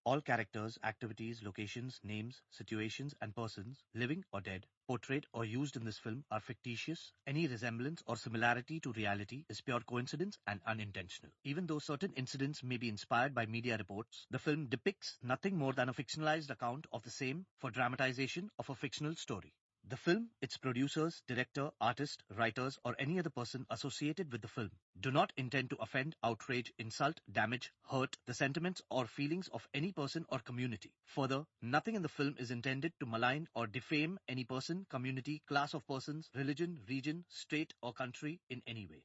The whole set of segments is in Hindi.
all characters, activities, locations, names, situations, and persons, living or dead, portrayed or used in this film are fictitious. Any resemblance or similarity to reality is pure coincidence and unintentional. Even though certain incidents may be inspired by media reports, the film depicts nothing more than a fictionalized account of the same for dramatization of a fictional story. The film, its producers, director, artist, writers, or any other person associated with the film do not intend to offend, outrage, insult, damage, hurt the sentiments or feelings of any person or community. Further, nothing in the film is intended to malign or defame any person, community, class of persons, religion, region, state, or country in any way.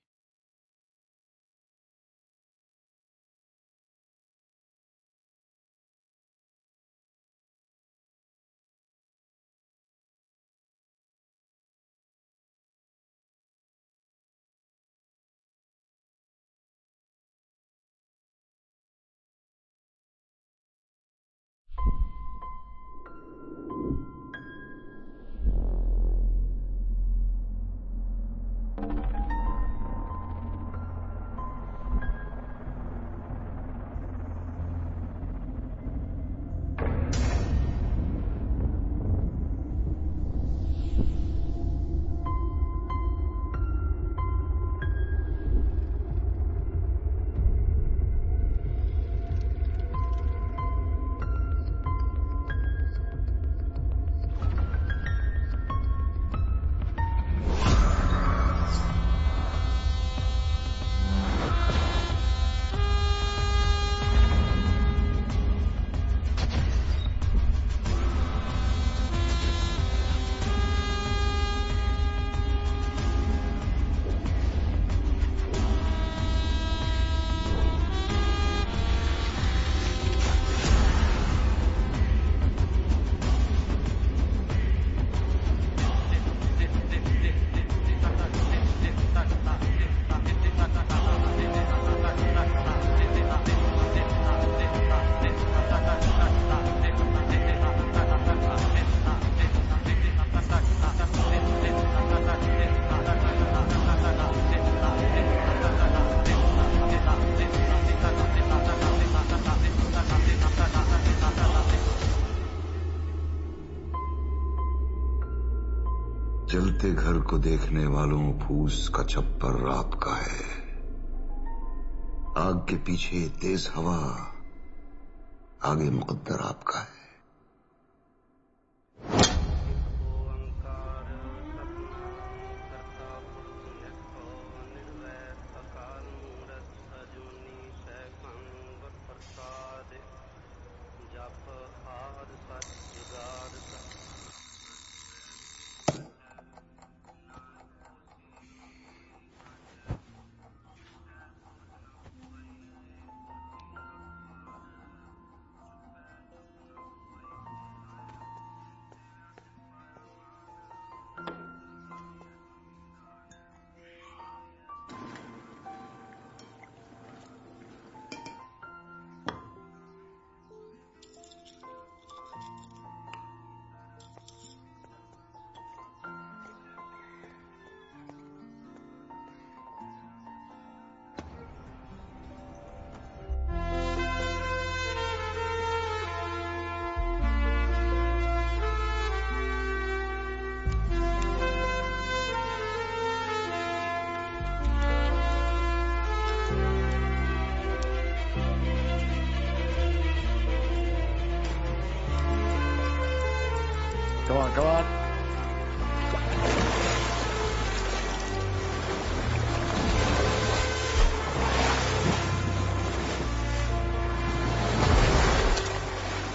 जलते घर को देखने वालों फूस का छप्पर आपका है। आग के पीछे तेज हवा, आगे मुकद्दर आपका है। Come on, come on.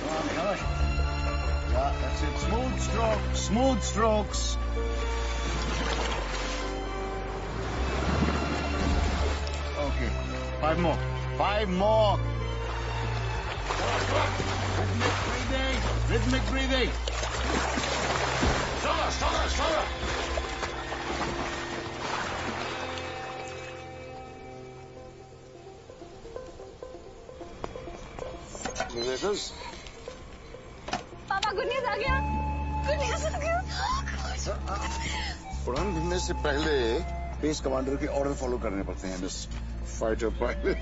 Come on, Michael. Yeah, that's it. Smooth strokes, smooth strokes. Okay, 5 more. 5 more. Come on. Rhythmic breathing. Rhythmic breathing. Stronger, stronger. Musicians? पापा गुड न्यूज़ आ गया। गुड न्यूज़ आ गया। उड़ान भरने से पहले बेस कमांडर के ऑर्डर फॉलो करने पड़ते हैं miss fighter pilot.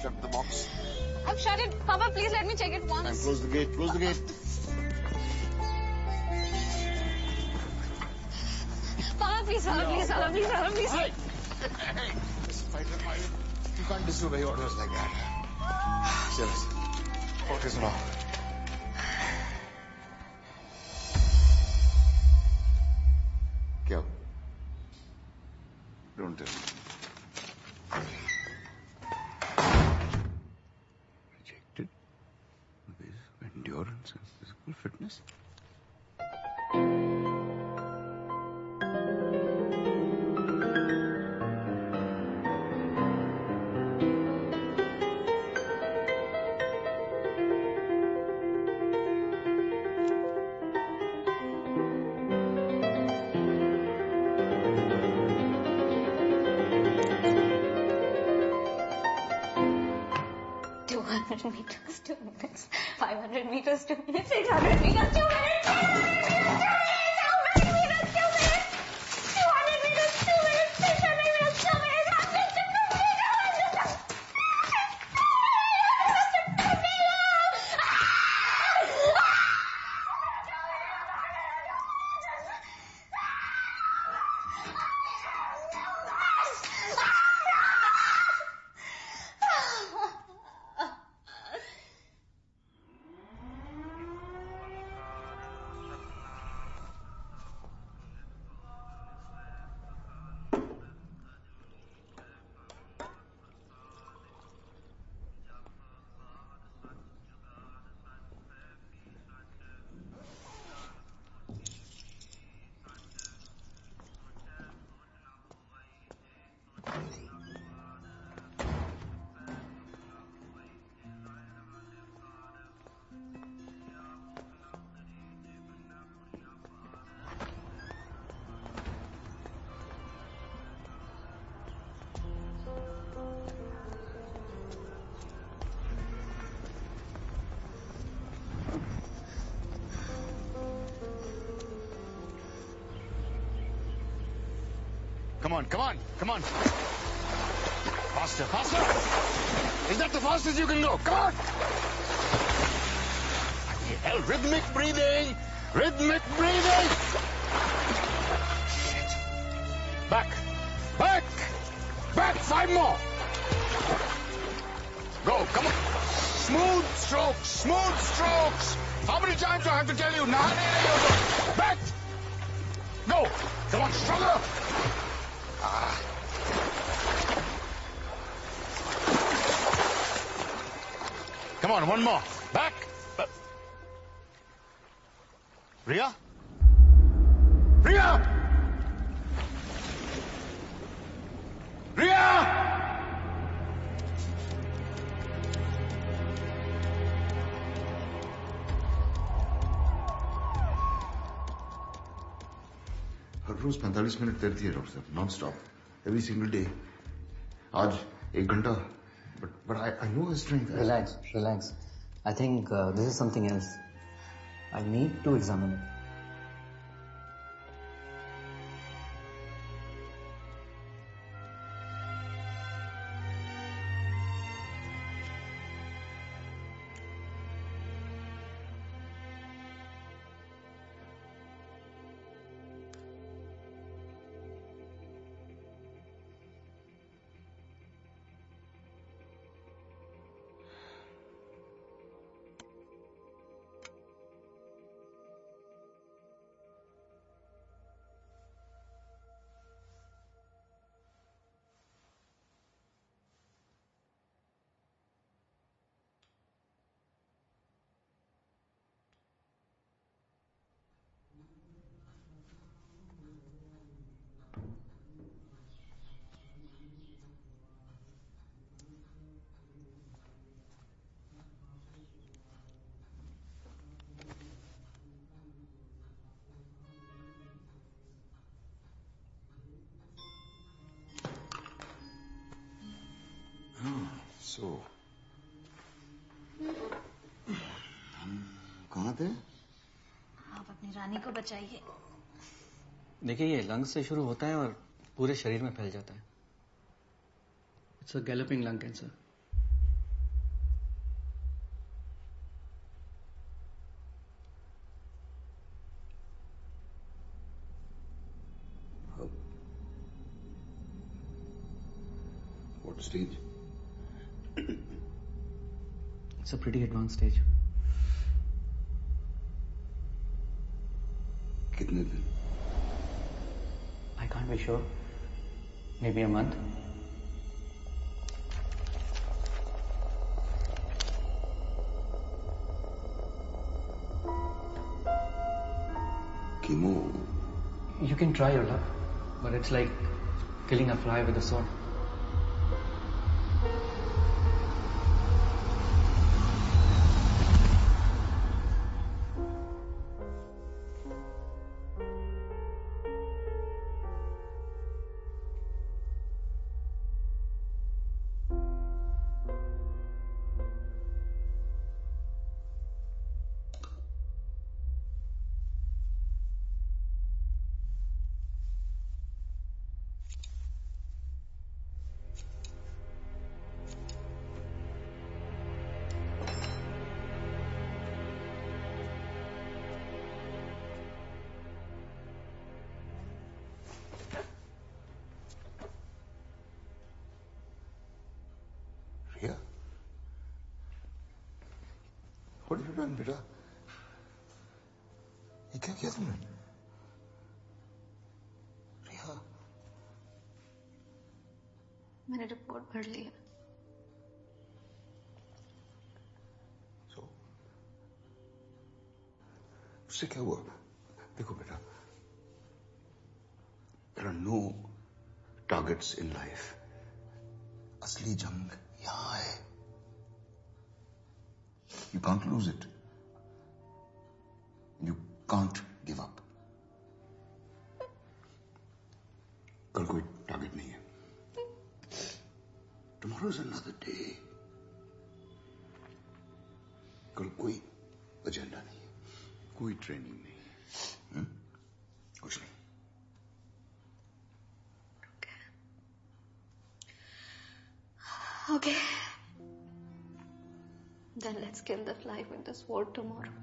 Shut the box. I've shut it. Papa, please let me check it once. And close the gate. Close the gate. Papa, please, Papa, please, Papa, please, Papa, please. Hey! Hey! Spider-Man, you can't disobey orders like that. Serious. Okay, सुनो. क्या? Don't tell me. Rejected on the basis of endurance and physical fitness. Meters, 2 minutes. 500 meters, 2 minutes. 600 meters, 2 minutes. 700 meters, 2 minutes. 200 meters, 2 minutes. 600 meters, 2 minutes. 100 meters, 2 Come on, come on, come on. Faster, faster. Is that the fastest you can go? Come on. Hell, rhythmic breathing. Rhythmic breathing. Shit. Back. Back. Back. 5 more. Go, come on. Smooth strokes. Smooth strokes. How many times do I have to tell you? Back. Go. Come on, stronger. Come on, one more. Back. Ria? Ria! Ria! Her rose 45 minute तैरती है डॉक्टर साहब, non stop, every single day. आज 1 घंटा, but I know her strength. Relax. I think this is something else. I need to examine it. So, हम कहाँ थे? आप अपनी रानी को बचाइए. देखिए, ये लंग्स से शुरू होता है और पूरे शरीर में फैल जाता है. It's a galloping lung cancer. What stage? It's a pretty advanced stage. कितने दिन? I can't be sure. Maybe a month. Chemo. You can try your luck, but it's like killing a fly with a sword. Riya? What have you done, बेटा? ये क्या किया तुमने? रिया? मैंने रिपोर्ट भर ली है। So? उससे क्या हुआ? देखो बेटा, there are no targets in life. असली जंग यहाँ है. You can't lose it. You can't give up. कल कोई टारगेट नहीं है. Tomorrow is another day. कल कोई एजेंडा नहीं है, कोई ट्रेनिंग नहीं है, कुछ नहीं. Okay. Then let's kill the fly with the sword tomorrow.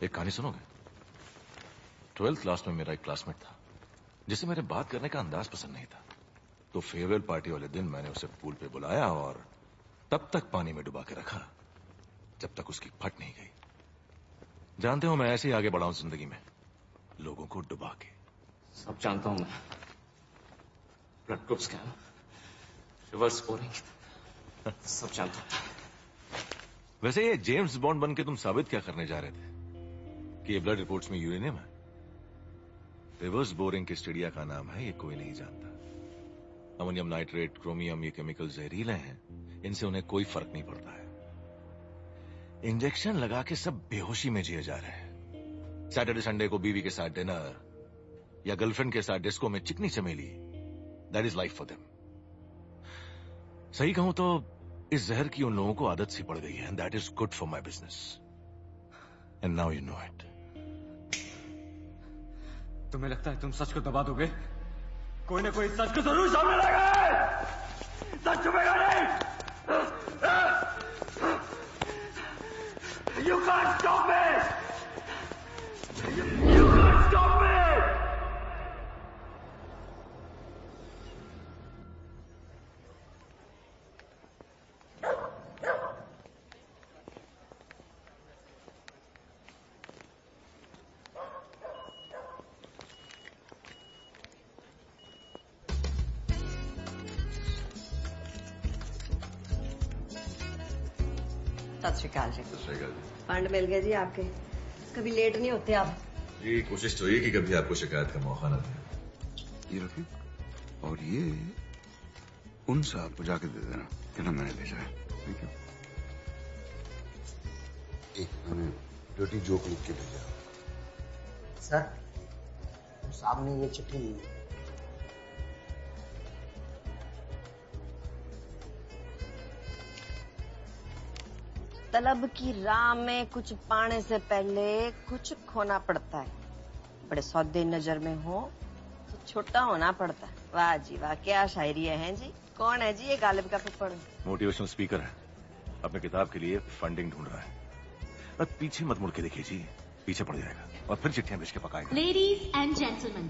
एक कहानी सुनोगे? 12th क्लास में मेरा एक क्लासमेट था जिसे मेरे बात करने का अंदाज पसंद नहीं था, तो फेयरवेल पार्टी वाले दिन मैंने उसे पूल पे बुलाया और तब तक पानी में डुबा के रखा जब तक उसकी फट नहीं गई. जानते हो मैं ऐसे ही आगे बढ़ा हूं जिंदगी में, लोगों को डुबा के। सब जानता हूं मैं। Blood group scan, reverse scoring, सब जानता हूं। वैसे ये जेम्स बॉन्ड बन के तुम साबित क्या करने जा रहे थे कि ये ब्लड रिपोर्ट्स में यूरेनियम है? रिवर्स बोरिंग किस चिड़िया का नाम है ये कोई नहीं जानता। अमोनियम नाइट्रेट, क्रोमियम, ये केमिकल जहरीले हैं, इनसे उन्हें कोई फर्क नहीं पड़ता है। इंजेक्शन लगा के सब बेहोशी में जिए जा रहे हैं। सैटरडे संडे को बीवी के साथ डिनर या गर्लफ्रेंड के साथ डिस्को में चिकनी चमेली, that is life for them. सही कहूं तो इस जहर की उन लोगों को आदत सी पड़ गई है, and that is good for my business, and now you know it. तुम्हें लगता है तुम सच को दबा दोगे? कोई ना कोई सच को जरूर सामने लाएगा। सच छुपेगा नहीं। You can't stop me. You can't stop me. सत श्री अकाल जी। फंड मिल गए जी आपके। कभी लेट नहीं होते आप। ये कोशिश तो ये कि कभी आपको शिकायत का मौका न दे। ये रखें और ये उन साहब को जाके दे देना कि ना मैंने भेजा है। Thank you. एक मैंने डर्टी जोक लिख के भेजा। सर साहब ने ये चिट्ठी ली। तलब की राह में कुछ पाने से पहले कुछ खोना पड़ता है। बड़े सौदे नजर में हो तो छोटा होना पड़ता है। वाह जी वाह, क्या शायरी है जी। कौन है जी ये गालिब का पिपड़? मोटिवेशनल स्पीकर है, अपने किताब के लिए फंडिंग ढूंढ रहा है। अब पीछे मत मुड़ के देखिए जी, पीछे पड़ जाएगा और फिर चिट्ठियां भेज के पकाएगा। Ladies and gentlemen,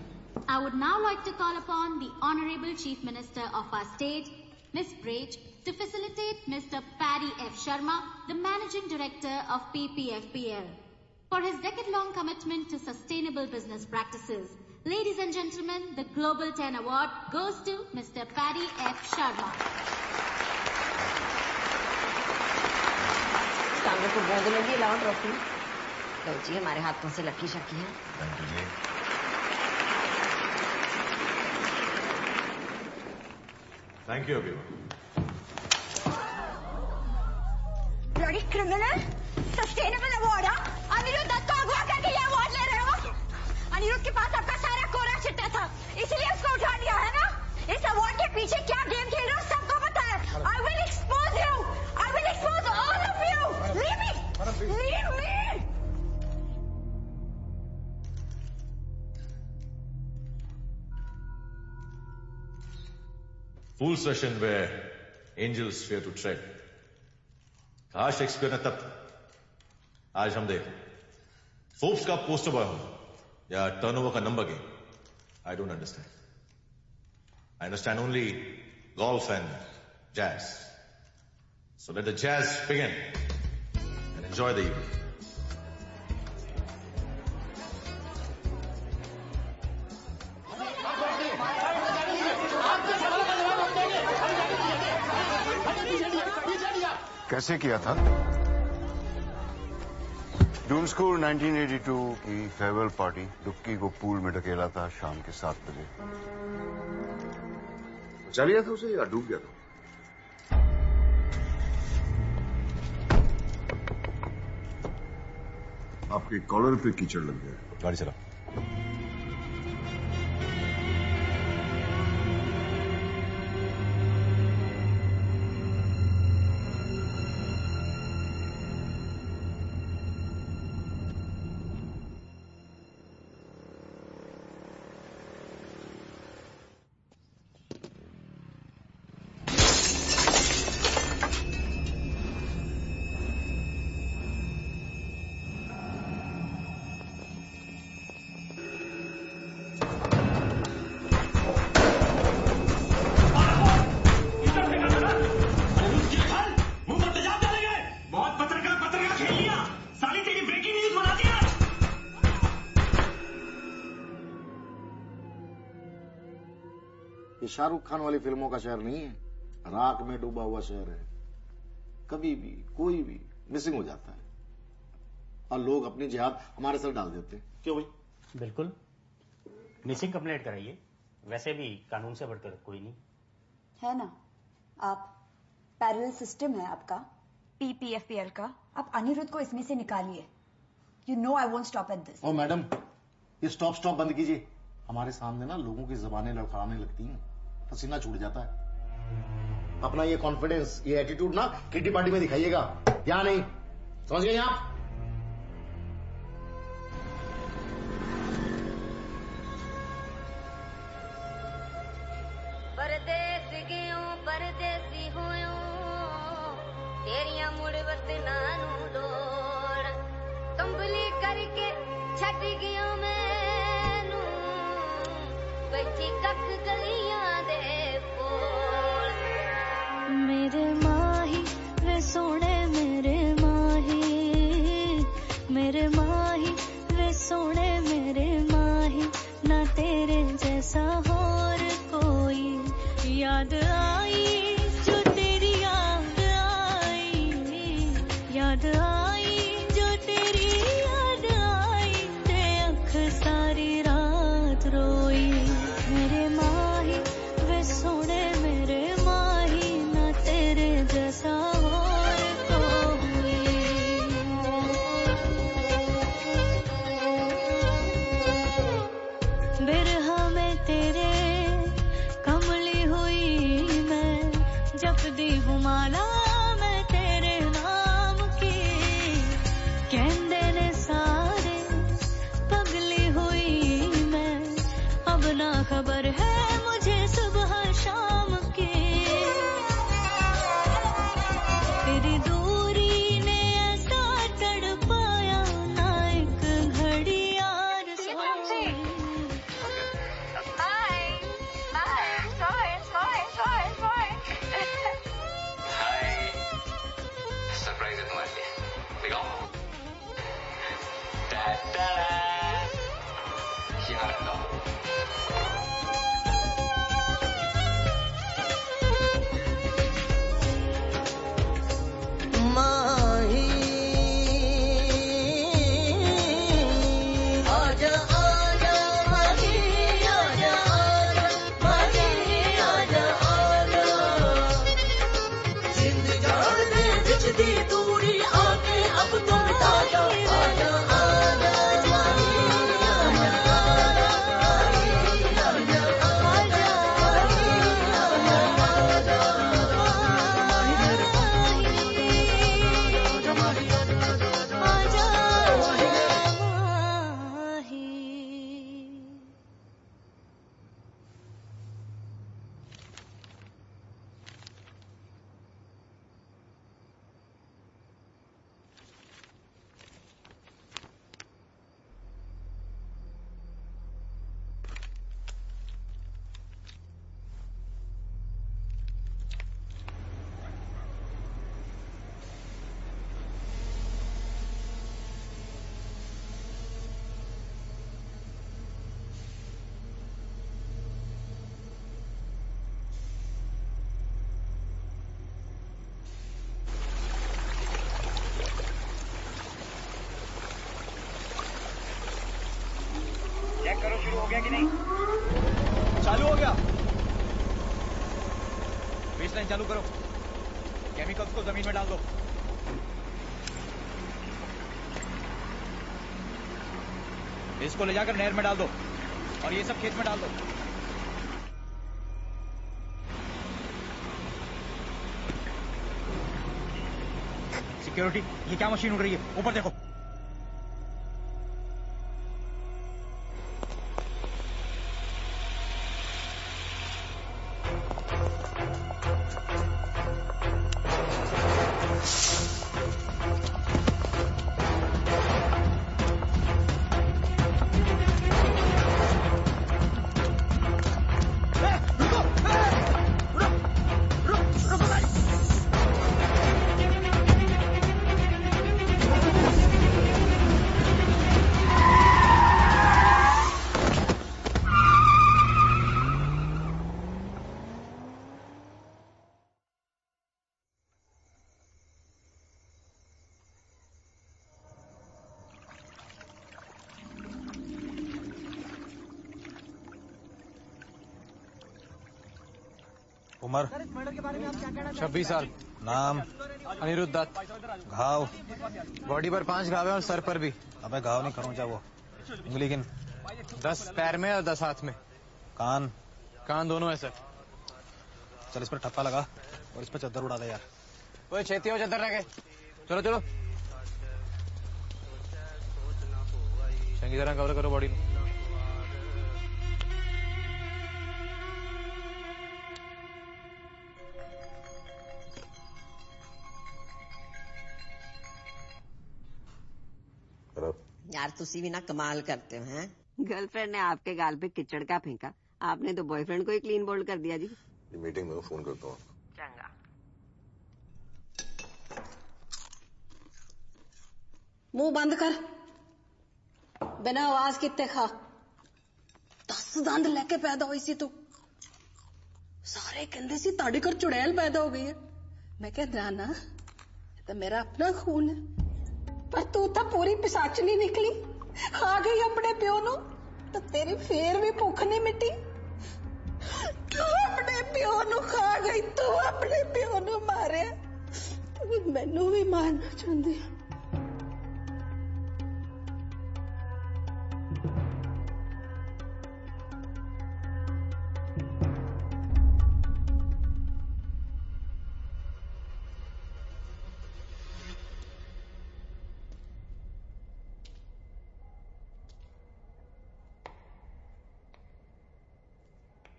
I would now like to call upon the Honorable Chief Minister of our state, Ms. Braj, to facilitate Mr. Paddy F. Sharma, the Managing Director of PPFPL, for his decade-long commitment to sustainable business practices. Ladies and gentlemen, the Global 10 Award goes to Mr. Paddy F. Sharma. सामने को बहुत लगी लाओ ट्रॉफी। लो जी, हमारे हाथों से लकी शकी है। थैंक यू जी। Thank you everyone. Bloody criminal, sustainable award. Anirudh Dutt को अगवा करके ये अवार्ड ले रहे हो? अनिरुद्ध के पास आपका सारा कोरा चिट्टा था, इसलिए उसको उठा लिया है ना? इस अवार्ड के पीछे क्या गेम खेल रहे हो सबको पता है। I will expose you. I will expose all of you. Leave me. Leave me. Fool session where angels fear to tread. कहा शेक्सपियर ने तब, आज हम देख फोर्ब्स का पोस्टर बॉय हूं या टर्नओवर का number game. I don't understand. I understand only golf and jazz. So let the jazz begin and enjoy the evening. कैसे किया था? जून स्कूल 1982 की फेयरवेल पार्टी। डुक्की को पूल में ढकेला था शाम के 7 बजे। बचा लिया था उसे या डूब गया था? आपके कॉलर पे कीचड़ लग गया। गाड़ी चला। ये शाहरुख खान वाली फिल्मों का शहर नहीं है, राख में डूबा हुआ शहर है। कभी भी कोई भी मिसिंग हो जाता है और लोग अपनी जिहाद हमारे सर डाल देते हैं। क्यों भाई? बिल्कुल, मिसिंग कंप्लेंट कराइए, वैसे भी कानून से बढ़कर कोई नहीं है ना। आप पैरेलल सिस्टम है आपका PPFPL का, आप अनिरुद्ध को इसमें से निकालिए। You know I won't stop at this. Oh madam, ये स्टॉप बंद कीजिए। हमारे सामने ना लोगों की जबानें लड़खड़ाने लगती हैं, पसीना छूट जाता है। अपना ये कॉन्फिडेंस, ये एटीट्यूड ना किटी पार्टी में दिखाइएगा, यहाँ नहीं। समझ गए आप? परदेस गयो परदेसी होयो तेरिया मुड़ वतना नू दौड़ कंबली करके छट गयो मैनू बैठी कख गलियां दे पोल। मेरे माही वे सोने मेरे माही वे सोने मेरे माही, ना तेरे जैसा और कोई। याद आई जो तेरी याद आई जो तेरी याद आई, ते अख सारी रात रोई। मेरे माही वे सोने मेरे माही, ना तेरे जैसा और कोई। बिरहा में तेरे कमली हुई मैं, जपदी हूँ माला मैं तेरे नाम की। कहंदे ने सारे पगली हुई मैं, अब ना खबर है मुझे सुबह शाम की। तेरी दूरी ने ऐसा तड़पाया, ना एक घड़ी यार सोई। सरप्राइज है तुम्हारे लिए, दिखाओ। यहाँ रखता हूँ। माही आजा आजा माही आजा आजा माही आजा आजा, जिंद जान दे बिच दी दूरी आके अब तो मिटा दो। आजा आजा माही आजा चेक करो शुरू हो गया कि नहीं। चालू हो गया। बेसलाइन चालू करो। केमिकल्स को जमीन में डाल दो। इसको ले जाकर नहर में डाल दो और ये सब खेत में डाल दो। सिक्योरिटी, ये क्या मशीन उड़ रही है? ऊपर देखो। उम्र 26 साल। नाम अनिरुद्ध दत्त। घाव बॉडी पर 5 घाव है और सर पर भी। अबे घाव नहीं खरोंचा वो। उंगली किन? 10 पैर में और 10 हाथ में। कान? कान दोनों है सर। चल इस पर ठप्पा लगा और इस पर चद्दर उड़ा दे यार। ओए छेती हो चद्दर रखे। चलो चलो चंगी तरह कवर करो बॉडी को। यार तुसी भी ना कमाल करते हो हैं। गर्लफ्रेंड ने आपके गाल पे किचड़ का फेंका, आपने तो बॉयफ्रेंड को ही क्लीन बोल्ड कर दिया जी। ये मीटिंग में फोन करता हूँ। चंगा। मुंह बंद कर, बिना आवाज कितने खा। 10 दंद लेके पैदा हुई सी तू। सारे कहते सी ताड़ी घर चुड़ैल पैदा हो गई है। मैं कह जाना ये तो मेरा अपना खून है, पर तू तो पूरी पिसाचनी निकली। खा गई अपने प्यो नु तो तेरी फिर भी भुख नहीं मिटी। तू अपने प्यो नु खा गई, तू अपने प्यो नु मारे, मैनू भी मारना चाहती।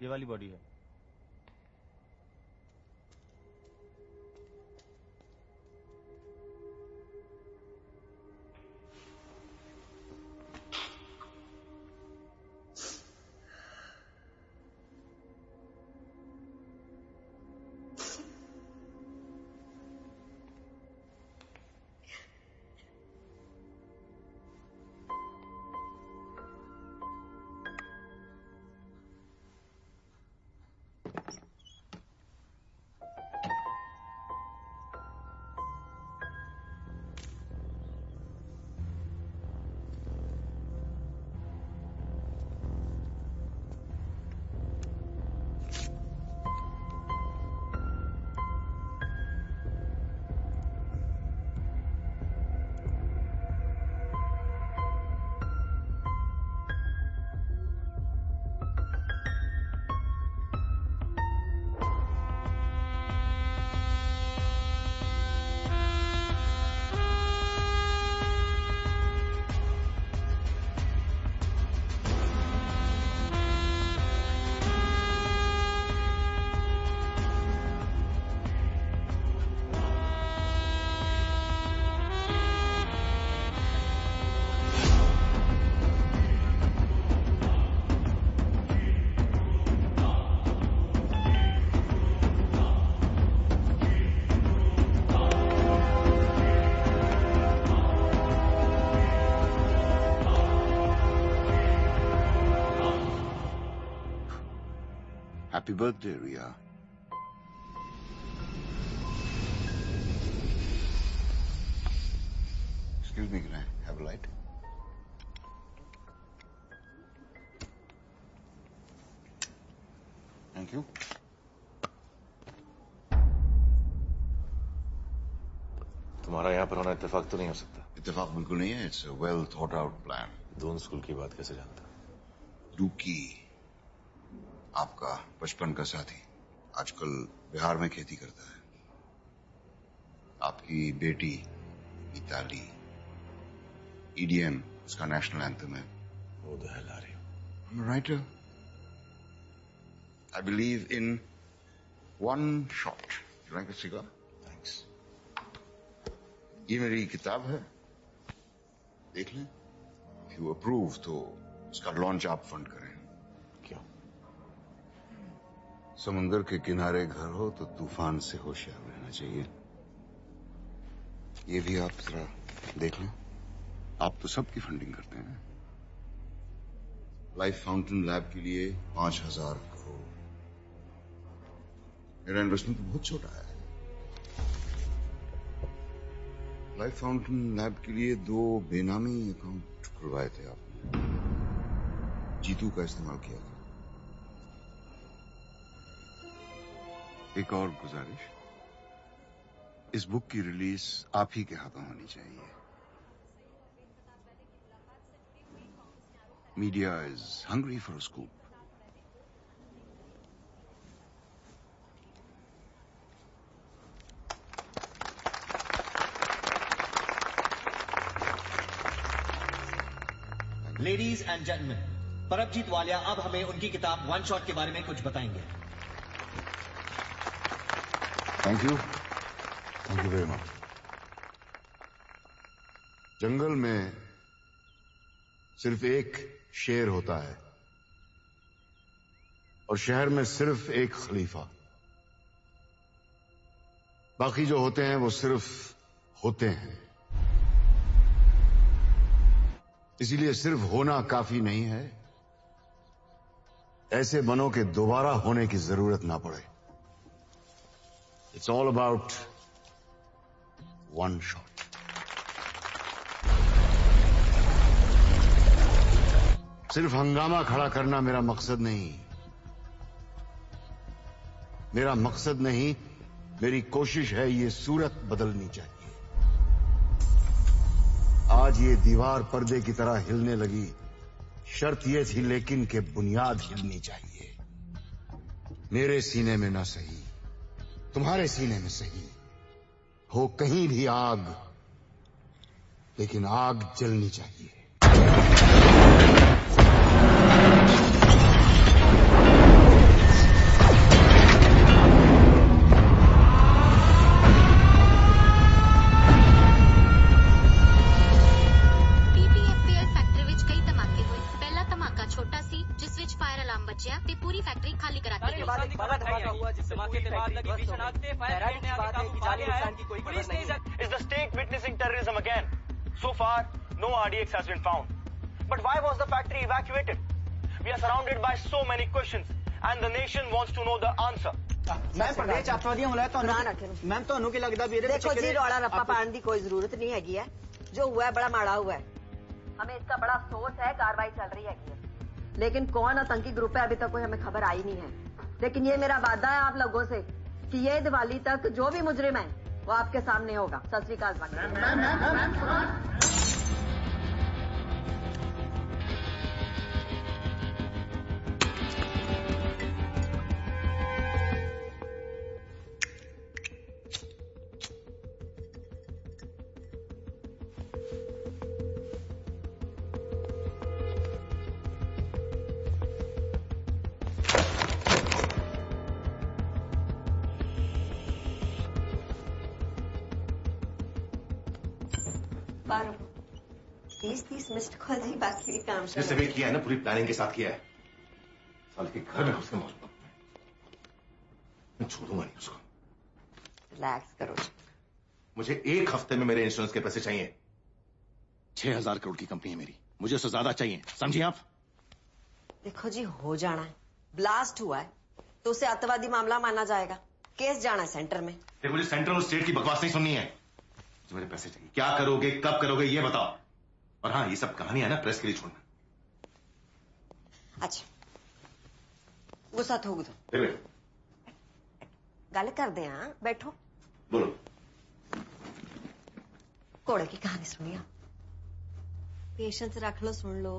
ये वाली बॉडी है। Happy birthday, Ria. Excuse me, can I have a light? Thank you. तुम्हारा यहाँ पर होना इत्तेफाक तो नहीं हो सकता। इत्तेफाक बिल्कुल नहीं है। It's a well thought out plan. दोनों स्कूल की बात कैसे जानता? रूकी, आपका बचपन का साथी, आजकल बिहार में खेती करता है। आपकी बेटी मिताली, EDM उसका नेशनल एंथम है। Who the hell are you? I'm a writer. I believe in one shot. You like a cigar? Thanks. ये मेरी किताब है, देख लें। If you approve तो उसका लॉन्च आप फंड करें। क्यों? समुंदर के किनारे घर हो तो तूफान से होशियार रहना चाहिए। ये भी आप जरा देख लें। आप तो सबकी फंडिंग करते हैं। लाइफ फाउंटेन लैब के लिए 5,000 करोड़। मेरा इन्वेस्टमेंट तो बहुत छोटा है। लाइफ फाउंटेन लैब के लिए 2 बेनामी अकाउंट खुलवाए थे आपने। जीतू का इस्तेमाल किया था। एक और गुजारिश, इस बुक की रिलीज आप ही के हाथों होनी चाहिए। Media is hungry for a scoop. Ladies and gentleman, Paramjit Walia अब हमें उनकी किताब वन शॉट के बारे में कुछ बताएंगे। Thank you very much. जंगल में सिर्फ एक शेर होता है और शहर में सिर्फ एक खलीफा। बाकी जो होते हैं वो सिर्फ होते हैं। इसीलिए सिर्फ होना काफी नहीं है, ऐसे बनों के दोबारा होने की जरूरत ना पड़े। It's all about one shot. सिर्फ हंगामा खड़ा करना मेरा मकसद नहीं। मेरा मकसद नहीं, मेरी कोशिश है ये सूरत बदलनी चाहिए। आज ये दीवार पर्दे की तरह हिलने लगी, शर्त ये थी लेकिन कि बुनियाद हिलनी चाहिए। मेरे सीने में ना सही, तुम्हारे सीने में सही हो कहीं भी आग, लेकिन आग जलनी चाहिए। Is the state witnessing terrorism again? So far, no RDX has been found. But why was the factory evacuated? We are surrounded by so many questions, and the nation wants to know the answer. मैं प्रदेश अत्याधिक होना है तो मैम तो अनु की लगता भी देखो जी, रौला रप्पा पाने की कोई जरूरत नहीं हैगी है। जो हुआ है बड़ा माड़ा हुआ है, हमें इसका बड़ा अफसोस है। कार्रवाई चल रही है, लेकिन कौन आतंकी ग्रुप है अभी तक कोई हमें खबर आई नहीं है। लेकिन ये मेरा वादा है आप लोगों से कि ये दिवाली तक जो भी मुजरिम है वो आपके सामने होगा। सत श्री अकाल। तीस मिस्ड कॉल जी, बाकी भी काम जिससे भी किया है ना पूरी प्लानिंग के साथ किया है। साल के घर में उसके मौजूद मैं छोड़ूंगा नहीं उसको। रिलैक्स करो। मुझे एक हफ्ते में मेरे इंश्योरेंस के पैसे चाहिए। 6,000 करोड़ की कंपनी है मेरी, मुझे उससे ज्यादा चाहिए, समझिए आप। देखो जी, हो जाना है। ब्लास्ट हुआ है तो उसे आतंकवादी मामला माना जाएगा। केस जाना है सेंटर में। मुझे सेंट्रल और स्टेट की बकवास नहीं सुननी है। मुझे मेरे पैसे चाहिए। क्या करोगे, कब करोगे, ये बताओ। और हाँ, ये सब कहानी है ना, प्रेस के लिए छोड़ना। अच्छा, गुस्सा थोक दो, फिर गल कर दे। हाँ बैठो, बोलो। घोड़े की कहानी सुनिए। पेशेंस रख लो, सुन लो।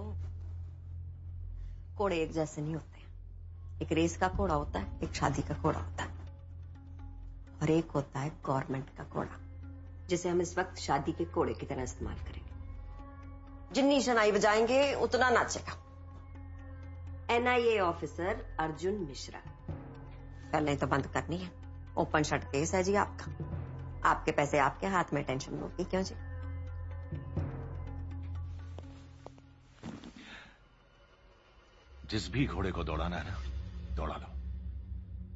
घोड़े एक जैसे नहीं होते। एक रेस का घोड़ा होता है, एक शादी का घोड़ा होता है, और एक होता है गवर्नमेंट का घोड़ा, जिसे हम इस वक्त शादी के घोड़े की तरह इस्तेमाल करेंगे। जितनी शनाई बजाएंगे उतना नाचेगा। NIA officer Arjun Mishra. पहले तो बंद करनी है। ओपन शट केस है जी आपका। आपके पैसे आपके हाथ में, टेंशन होगी क्यों जी? जिस भी घोड़े को दौड़ाना है ना, दौड़ा लो।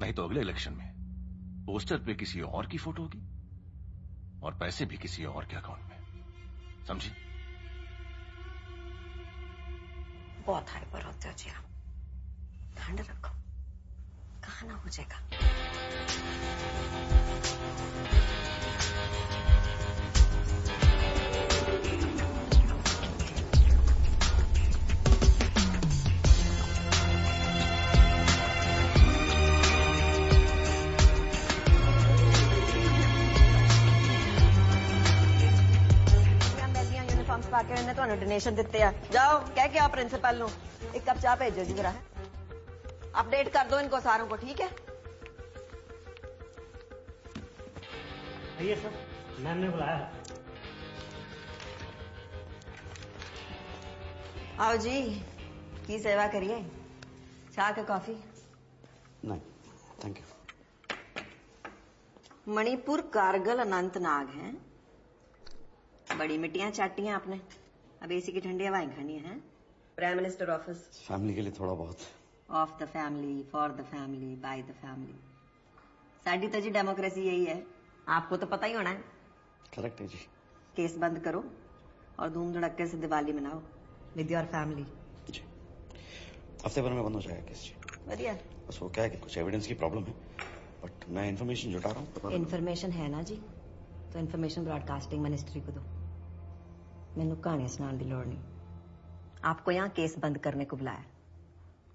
नहीं तो अगले इलेक्शन में पोस्टर पे किसी और की फोटो होगी और पैसे भी किसी और के अकाउंट में, समझी? बहुत हाइपर होते हो जी आप। ठंड रखो, कहा ना हो जाएगा। के इन्हें तो डोनेशन दिते हैं। जाओ कह के आओ प्रिंसिपल नो एक कप चाह भेजो जी जरा। अपडेट कर दो इनको सारों को, ठीक है? आइए सर, मैम ने बुलाया है। आओ जी, की सेवा करिए। चाह के कॉफी? नहीं थैंक यू। मणिपुर, कारगिल, अनंतनाग हैं। बड़ी मिट्टियां चाटी हैं आपने। अब एसी की ठंडी हवाएं खानी है। Prime minister office. फैमिली के लिए थोड़ा बहुत। Of the family, for the family, by the family. साडी तो जी डेमोक्रेसी यही है, आपको तो पता ही होना है। करेक्ट है जी। केस बंद करो और धूम धड़क्के से दिवाली मनाओ विद योर फैमिली। जी हफ्ते भर में बंद हो जाएगा केस जी। बढ़िया। बस वो क्या है कि कुछ एविडेंस की प्रॉब्लम है, बट मैं इन्फॉर्मेशन जुटा रहा हूँ। इन्फॉर्मेशन है ना जी, तो इन्फॉर्मेशन ब्रॉडकास्टिंग मिनिस्ट्री को दो। मैनू कहानियां सुनाने की लोड़ नहीं। आपको यहाँ केस बंद करने को बुलाया,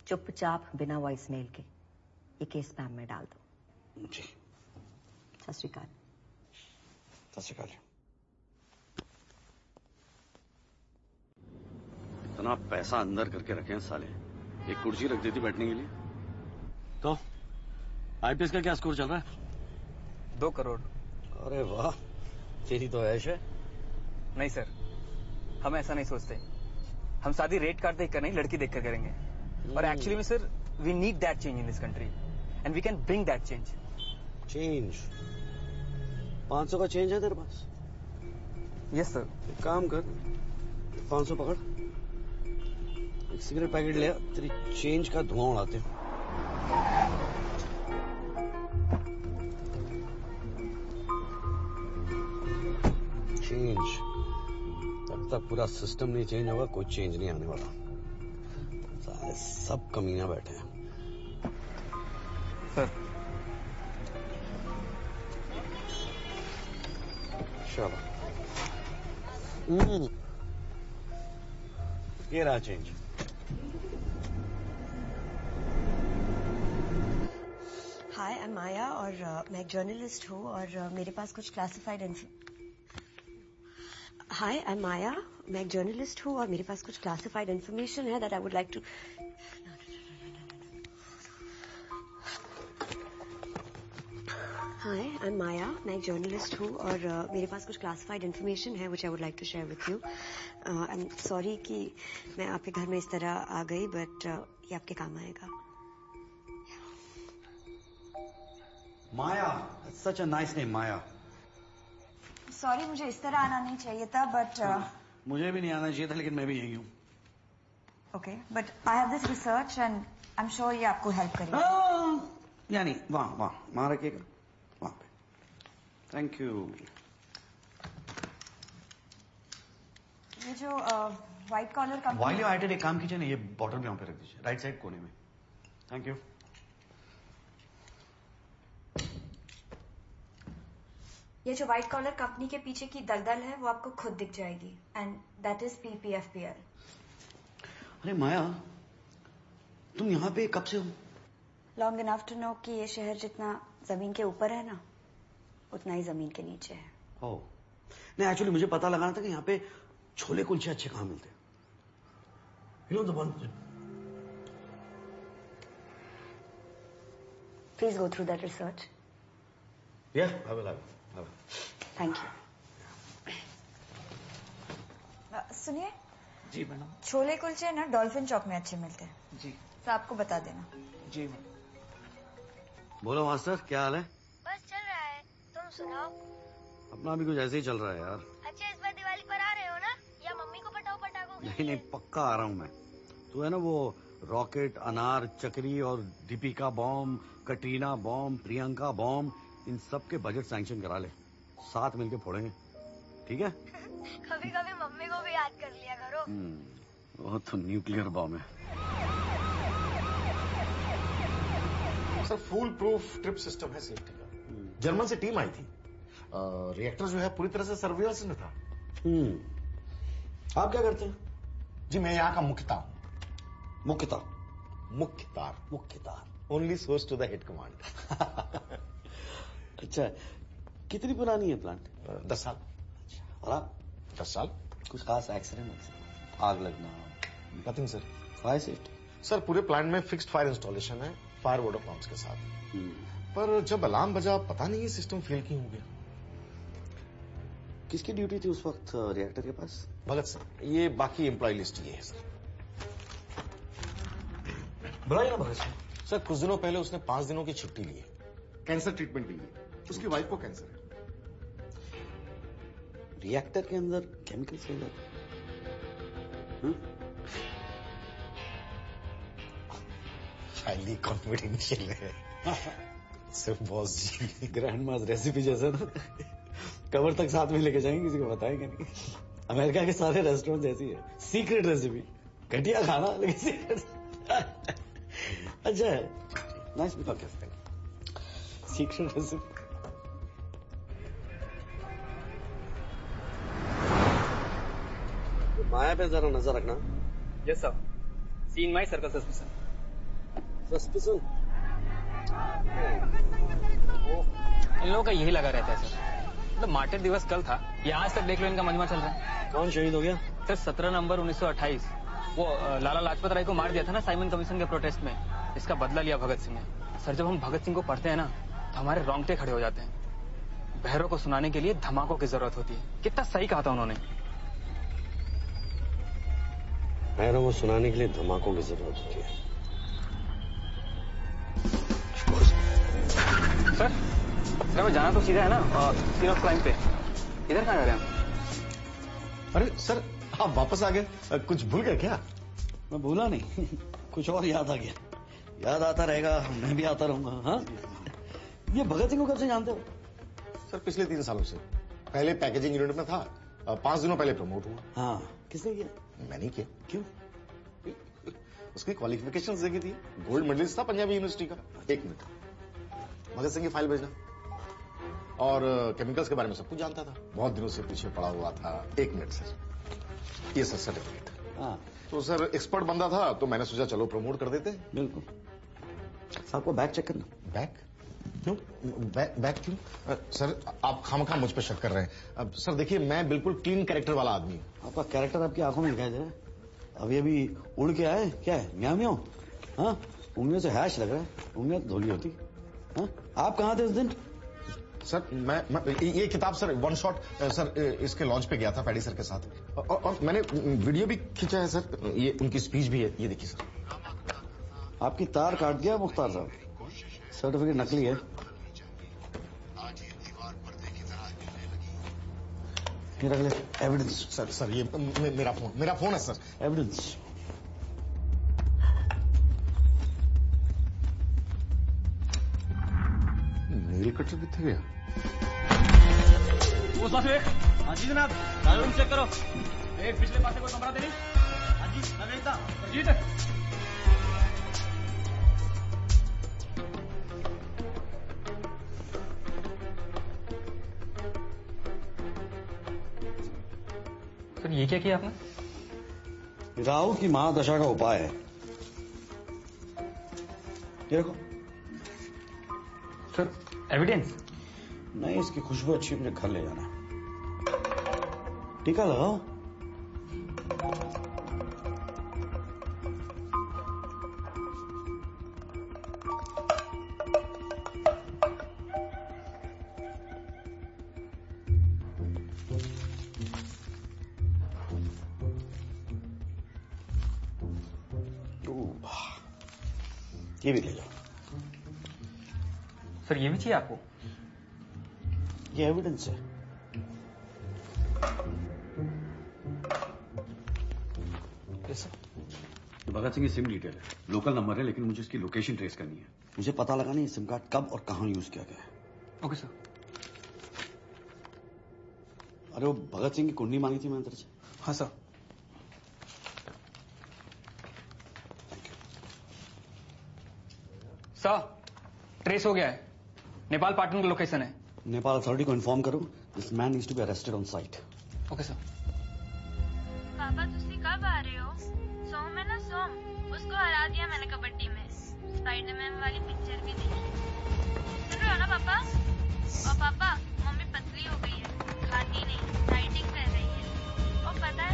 चुपचाप बिना वॉइस मेल के ये केस स्पैम में डाल दो। जी। सत श्री अकाल। सत श्री अकाल। इतना पैसा अंदर करके रखे हैं साले, एक कुर्सी रख देती बैठने के लिए। तो आईपीएस का क्या स्कोर चल रहा है? 2 करोड़। अरे वाह, तेरी तो ऐश है। नहीं सर, हम ऐसा नहीं सोचते। हम शादी रेट कार्ड देखकर नहीं, लड़की देखकर करेंगे। और एक्चुअली में sir, we need that change in this country and we can bring that change. Change? 500 का चेंज है तेरे पास? Yes sir. एक काम कर, 500 पकड़, एक सिगरेट पैकेट ले आ, तेरी चेंज का धुआं उड़ाते हैं। चेंज? जब तक पूरा सिस्टम नहीं चेंज होगा कोई चेंज नहीं आने वाला। सारे सब कमीना बैठे हैं। सर चलो ये रहा चेंज। हाय, आई एम माया और मैं एक जर्नलिस्ट हूँ और मेरे पास कुछ क्लासिफाइड इन्फॉर्मेशन है that I would like to. Hi, I am Maya, मैं एक जर्नलिस्ट हूँ और मेरे पास कुछ क्लासिफाइड इन्फॉर्मेशन है which I would like to share with you. I am sorry कि मैं आपके घर में इस तरह आ गई, बट ये आपके काम आएगा। Maya, such a nice name, Maya. Sorry, मुझे इस तरह आना नहीं चाहिए था, बट मुझे भी नहीं आना चाहिए था, लेकिन मैं भी यही हूँ। Okay, but I have this research and I am sure ये आपको हेल्प करेगा। यानी वहाँ रखिएगा, वहाँ पे। Thank you. ये जो white collar company. While you at, एक काम कीजिए ना, ये बॉटल भी वहाँ पे रख दीजिए, राइट साइड कोने में। Thank you. ये जो व्हाइट कॉलर कंपनी के पीछे की दलदल है वो आपको खुद दिख जाएगी, एंड दैट इज PPFPL। अरे माया, तुम यहाँ पे कब से हो? लॉन्ग इनफ टू नो कि ये शहर जितना जमीन के ऊपर है ना, उतना ही जमीन के नीचे है। ओह, नहीं एक्चुअली मुझे पता लगाना था कि यहाँ पे छोले कुलचे अच्छे कहाँ मिलते हैं। You know the one. Please go through that research. Yeah, I will. Thank you. सुनिए जी मैडम। छोले कुलचे ना डॉल्फिन चौक में अच्छे मिलते हैं जी। तो आपको बता देना। जी। बोलो मास्टर, क्या हाल है? बस चल रहा है, तुम सुनाओ। अपना भी कुछ ऐसे ही चल रहा है यार। अच्छा, इस बार दिवाली पर आ रहे हो ना, या मम्मी को पटाओ पटाखों के नहीं, पक्का आ रहा हूँ मैं। तू है ना वो रॉकेट, अनार, चक्री और Deepika bomb, Katrina bomb, Priyanka bomb, इन सब के बजट सैंक्शन करा ले, साथ मिलके फोड़ेंगे, ठीक है? कभी कभी मम्मी को भी याद कर लिया करो। वो तो न्यूक्लियर बॉम्ब है। Sir full proof trip system है सेफ्टी का। जर्मन से टीम आई थी, रिएक्टर जो है पूरी तरह से सर्विलेंस में था। आप क्या करते हैं? जी मैं यहाँ का Mukhtar. Only source to the head command. अच्छा, कितनी पुरानी है प्लांट? 10 साल। और आप? 10 साल। कुछ खास एक्सीडेंट हो, आग लगना? Nothing sir. Fire safety? Sir पूरे प्लांट में फिक्स्ड फायर इंस्टॉलेशन है, फायर वाटर पंप्स के साथ। पर जब अलार्म बजा पता नहीं ये सिस्टम फेल क्यों हो गया। किसकी ड्यूटी थी उस वक्त रिएक्टर के पास? भगत सर। ये बाकी एम्प्लॉय लिस्ट ये है सर। बुलाइए ना भगत सिंह। सर कुछ दिनों पहले उसने 5 दिनों की छुट्टी ली है, कैंसर ट्रीटमेंट के लिए। उसकी वाइफ को कैंसर है। रिएक्टर के अंदर केमिकल फेल है? हाईली कॉन्फिडेंशियल है सिर्फ बॉस जी। ग्रैंड मास रेसिपी जैसा ना, कवर तक साथ में लेके जाएंगे, किसी को बताएंगे नहीं। अमेरिका के सारे रेस्टोरेंट ऐसी है, सीक्रेट रेसिपी, घटिया खाना लेकिन सीक्रेट। अच्छा है, nice because secret recipe. Maya पे जरा नजर रखना। Yes sir. Seen my circle suspicion. Suspicion? इन लोगों का यही लगा रहता है सर। मतलब मार्टिर दिवस कल था, ये आज तक देख लो इनका मजमा चल रहा है। कौन शहीद हो गया? सर 17 नवंबर 1928 वो लाला लाजपत राय को मार दिया था ना साइमन कमीशन के प्रोटेस्ट में। इसका बदला लिया भगत सिंह ने। सर जब हम भगत सिंह को पढ़ते हैं ना तो हमारे रोंगटे खड़े हो जाते हैं। बहरों को सुनाने के लिए धमाकों की जरूरत होती है। कितना सही कहा था उन्होंने। बहरों को सुनाने के लिए धमाकों की जरूरत होती है। सर मैं जाना तो सीधा है ना सीन ऑफ क्राइम पे। इधर कहाँ जा रहे हैं? अरे सर आप वापस आ गए, कुछ भूल गए क्या? मैं भूला नहीं, कुछ और याद आ गया। याद आता रहेगा, मैं भी आता रहूंगा। हाँ, ये भगत सिंह को कब से जानते हो? सर पिछले 3 सालों से। पहले पैकेजिंग यूनिट में था, 5 दिनों पहले प्रमोट हुआ। हाँ, किसने किया? मैंने किया। क्यों? उसकी क्वालिफिकेशन देखी थी, गोल्ड मेडलिस्ट था पंजाबी यूनिवर्सिटी का। 1 मिनट, भगत सिंह की फाइल भेजना। और केमिकल्स के बारे में सब कुछ जानता था, बहुत दिनों से पीछे पड़ा हुआ था। 1 मिनट सर, ये सर सर्टिफिकेट। हाँ तो सर एक्सपर्ट बंदा था तो मैंने सोचा चलो प्रमोट कर देते। बिल्कुल। साहब को बैग चेक करना। बैग क्यों? बैग क्यों? सर आप खामखा मुझ पर शक कर रहे हैं। अब सर देखिए मैं बिल्कुल क्लीन कैरेक्टर वाला आदमी हूँ। आपका कैरेक्टर आपकी आंखों में दिखाई दे रहा है। अभी उड़ के आए, क्या है म्याऊ म्याऊ? हाँ, उंगलियों से हैश लग रहा है, उंगलियां तो धोली होती। हाँ, आप कहाँ थे उस दिन? सर मैं ये किताब सर 1 शॉट सर इसके लॉन्च पे गया था पैडी सर के साथ। और मैंने वीडियो भी खींचा है सर, ये उनकी स्पीच भी है, ये देखिए सर। आपकी तार काट दिया मुख्तार साहब, सर्टिफिकेट नकली है। ये रख ले एविडेंस। सर ये मेरा फोन है सर, एविडेंस। नेल कटर कितने गया? वो साथ एक। हाँ जी जनाब, रूम चेक करो। एक पिछले पास से कोई कमरा दे नहीं? हाँ जी मैं देखता। जीत सर ये क्या किया आपने? राहु की महादशा का उपाय है। ये देखो। Sir evidence? नहीं, इसकी खुशबू अच्छी, मुझे घर ले जाना है। टीका लगाओ। ये भी ले जाओ। सर ये भी चाहिए आपको? ये एविडेंस है। भगत सिंह की सिम डिटेल है, लोकल नंबर है, लेकिन मुझे इसकी लोकेशन ट्रेस करनी है। मुझे पता लगा नहीं सिम कार्ड कब और कहां यूज किया गया है। Okay sir. अरे वो भगत सिंह की कुंडली मांगी थी मैंने तेरे से। हाँ सर। सर ट्रेस हो गया है, नेपाल पाटन का लोकेशन है। नेपाल अथॉरिटी को इन्फॉर्म करो, this man needs to be arrested on site. Okay sir. पापा तुसी कब आ रहे हो? सोम है ना सोम, उसको हरा दिया मैंने कबड्डी में। स्पाइडरमैन वाली पिक्चर भी देखी। सुन रहे हो ना पापा? और पापा मम्मी पतली हो गई है, खाती नहीं, डाइटिंग कर रही है। और पता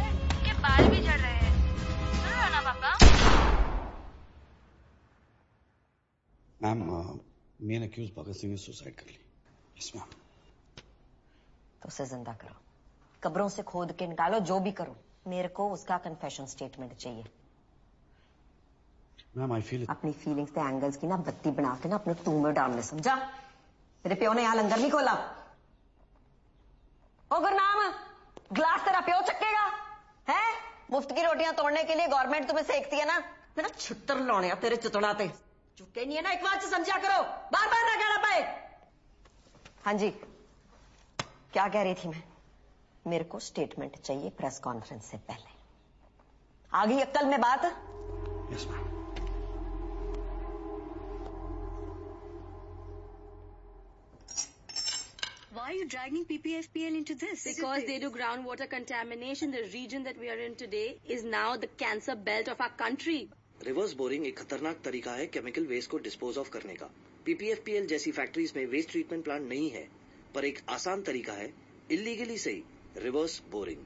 ma'am main accused Bhagat Singh ने सुसाइड कर ली। Yes ma'am. तो उसे जिंदा करो, कब्रों से खोद के निकालो, जो भी करो, मेरे को उसका कन्फेशन स्टेटमेंट चाहिए। मैम आई फील अपनी फीलिंग्स पे एंगल्स की ना बत्ती बना के ना अपने टू में डालने, समझा? मेरे प्यो ने यहाँ लंगर नहीं खोला। ओ गुरनाम, ग्लास तेरा प्यो चक्केगा है? मुफ्त की रोटियां तोड़ने के लिए गवर्नमेंट तुम्हें सेकती है ना, मेरा छुट्टर लाने तेरे चुतड़ाते चुके नहीं है ना, एक बार से समझा करो, बार बार ना कहना पाए। हाँ जी, क्या कह रही थी मैं? मेरे को स्टेटमेंट चाहिए प्रेस कॉन्फ्रेंस से पहले। आ गई अक्ल में बात? Yes ma'am. Why are you dragging PPFPL into this? Because they do groundwater contamination. The region that we are in today is now the cancer belt of our country. Reverse boring एक खतरनाक तरीका है केमिकल वेस्ट को डिस्पोज ऑफ करने का। पीपीएफपीएल जैसी फैक्ट्रीज में वेस्ट ट्रीटमेंट प्लांट नहीं है, पर एक आसान तरीका है इलीगली सही रिवर्स बोरिंग।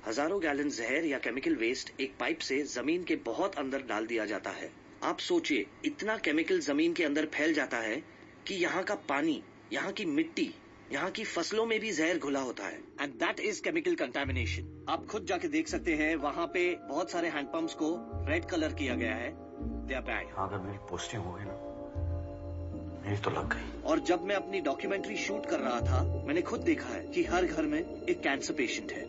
हजारों गैलन जहर या केमिकल वेस्ट एक पाइप से जमीन के बहुत अंदर डाल दिया जाता है। आप सोचिए, इतना केमिकल जमीन के अंदर फैल जाता है कि यहाँ का पानी, यहाँ की मिट्टी, यहाँ की फसलों में भी जहर घुला होता है। And that is chemical contamination. आप खुद जाके देख सकते हैं, वहाँ पे बहुत सारे हैंडपंप्स को रेड कलर किया गया है। They are bad. अगर मेरी पोस्टिंग हो गई ना, मेरी तो लग गई। और जब मैं अपनी डॉक्यूमेंट्री शूट कर रहा था, मैंने खुद देखा है कि हर घर में एक कैंसर पेशेंट है।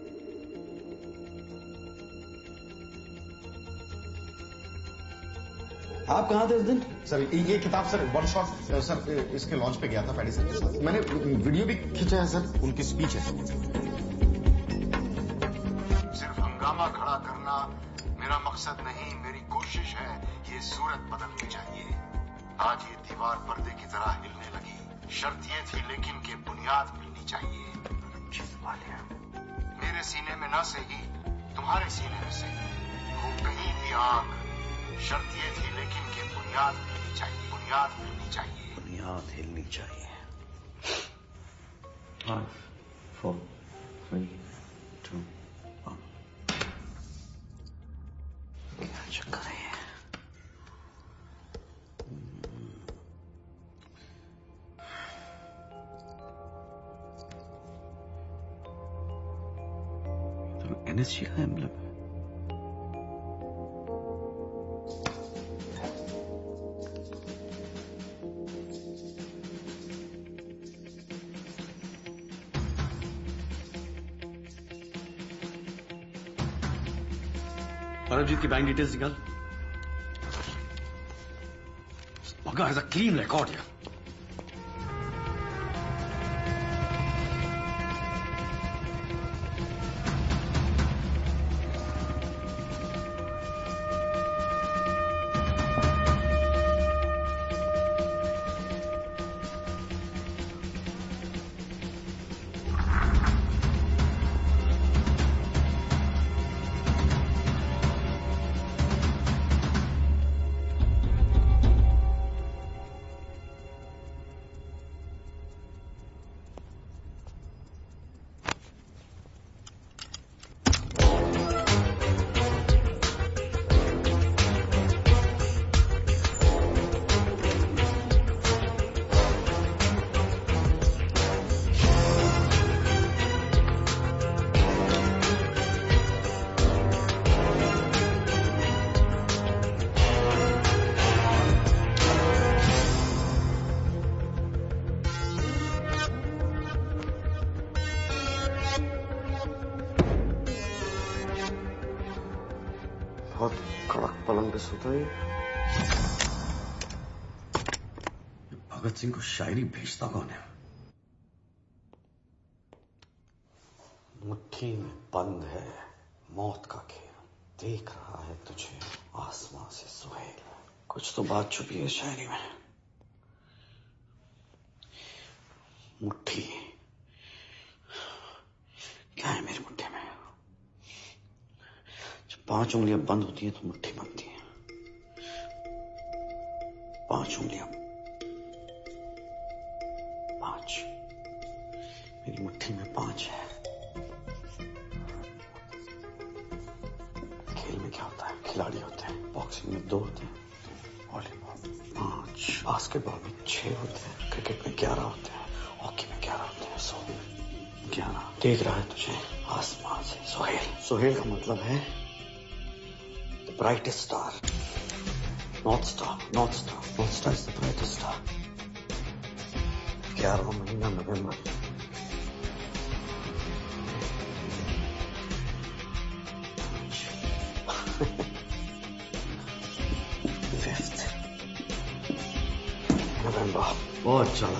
आप कहाँ थे उस दिन? सर ये किताब सर वन शॉट सर इसके लॉन्च पे गया था पैडी सर के साथ। मैंने वीडियो भी खींचा है सर, उनकी स्पीच है। सिर्फ हंगामा खड़ा करना मेरा मकसद नहीं, मेरी कोशिश है ये सूरत बदलनी चाहिए। आज ये दीवार पर्दे की तरह हिलने लगी, शर्त ये थी लेकिन कि बुनियाद मिलनी चाहिए। मेरे सीने में ना सही, तुम्हारे सीने में सही हो कहीं भी आग। शर्त ये थी लेकिन कि बुनियाद मिलनी चाहिए, बुनियाद मिलनी चाहिए, बुनियाद हिलनी चाहिए। 5, 4, 3, 2, 1। क्या चक्कर है? तो एनएसजी का एम्ब्लम है। परमजीत की बैंक डिटेल्स निकाल। मगर has a clean record here. बहुत कड़क पलंग पे सोता है। भगत सिंह को शायरी भेजता कौन है? मुट्ठी में बंद है मौत का खेल, देख रहा है तुझे आसमां से सुहेल। कुछ तो बात छुपी है शायरी में। मुट्ठी क्या है मेरी मुट्ठी में? जब 5 उंगलियां बंद होती हैं तो मुट्ठी बनती है। 5 उंगलियां, 5, मेरी मुट्ठी में 5 है। खेल में क्या होता है? खिलाड़ी होते हैं, बॉक्सिंग में 2 होते हैं, वॉलीबॉल 5। 5, बास्केटबॉल में 6 होते हैं, क्रिकेट में 11 होते हैं, हॉकी में 11 होते हैं, 11 देख रहा है तुझे आसमान से। सोहेल का मतलब है the brightest star, north star is the brightest star. 11वां महीना नवंबर, नवंबर, बहुत चला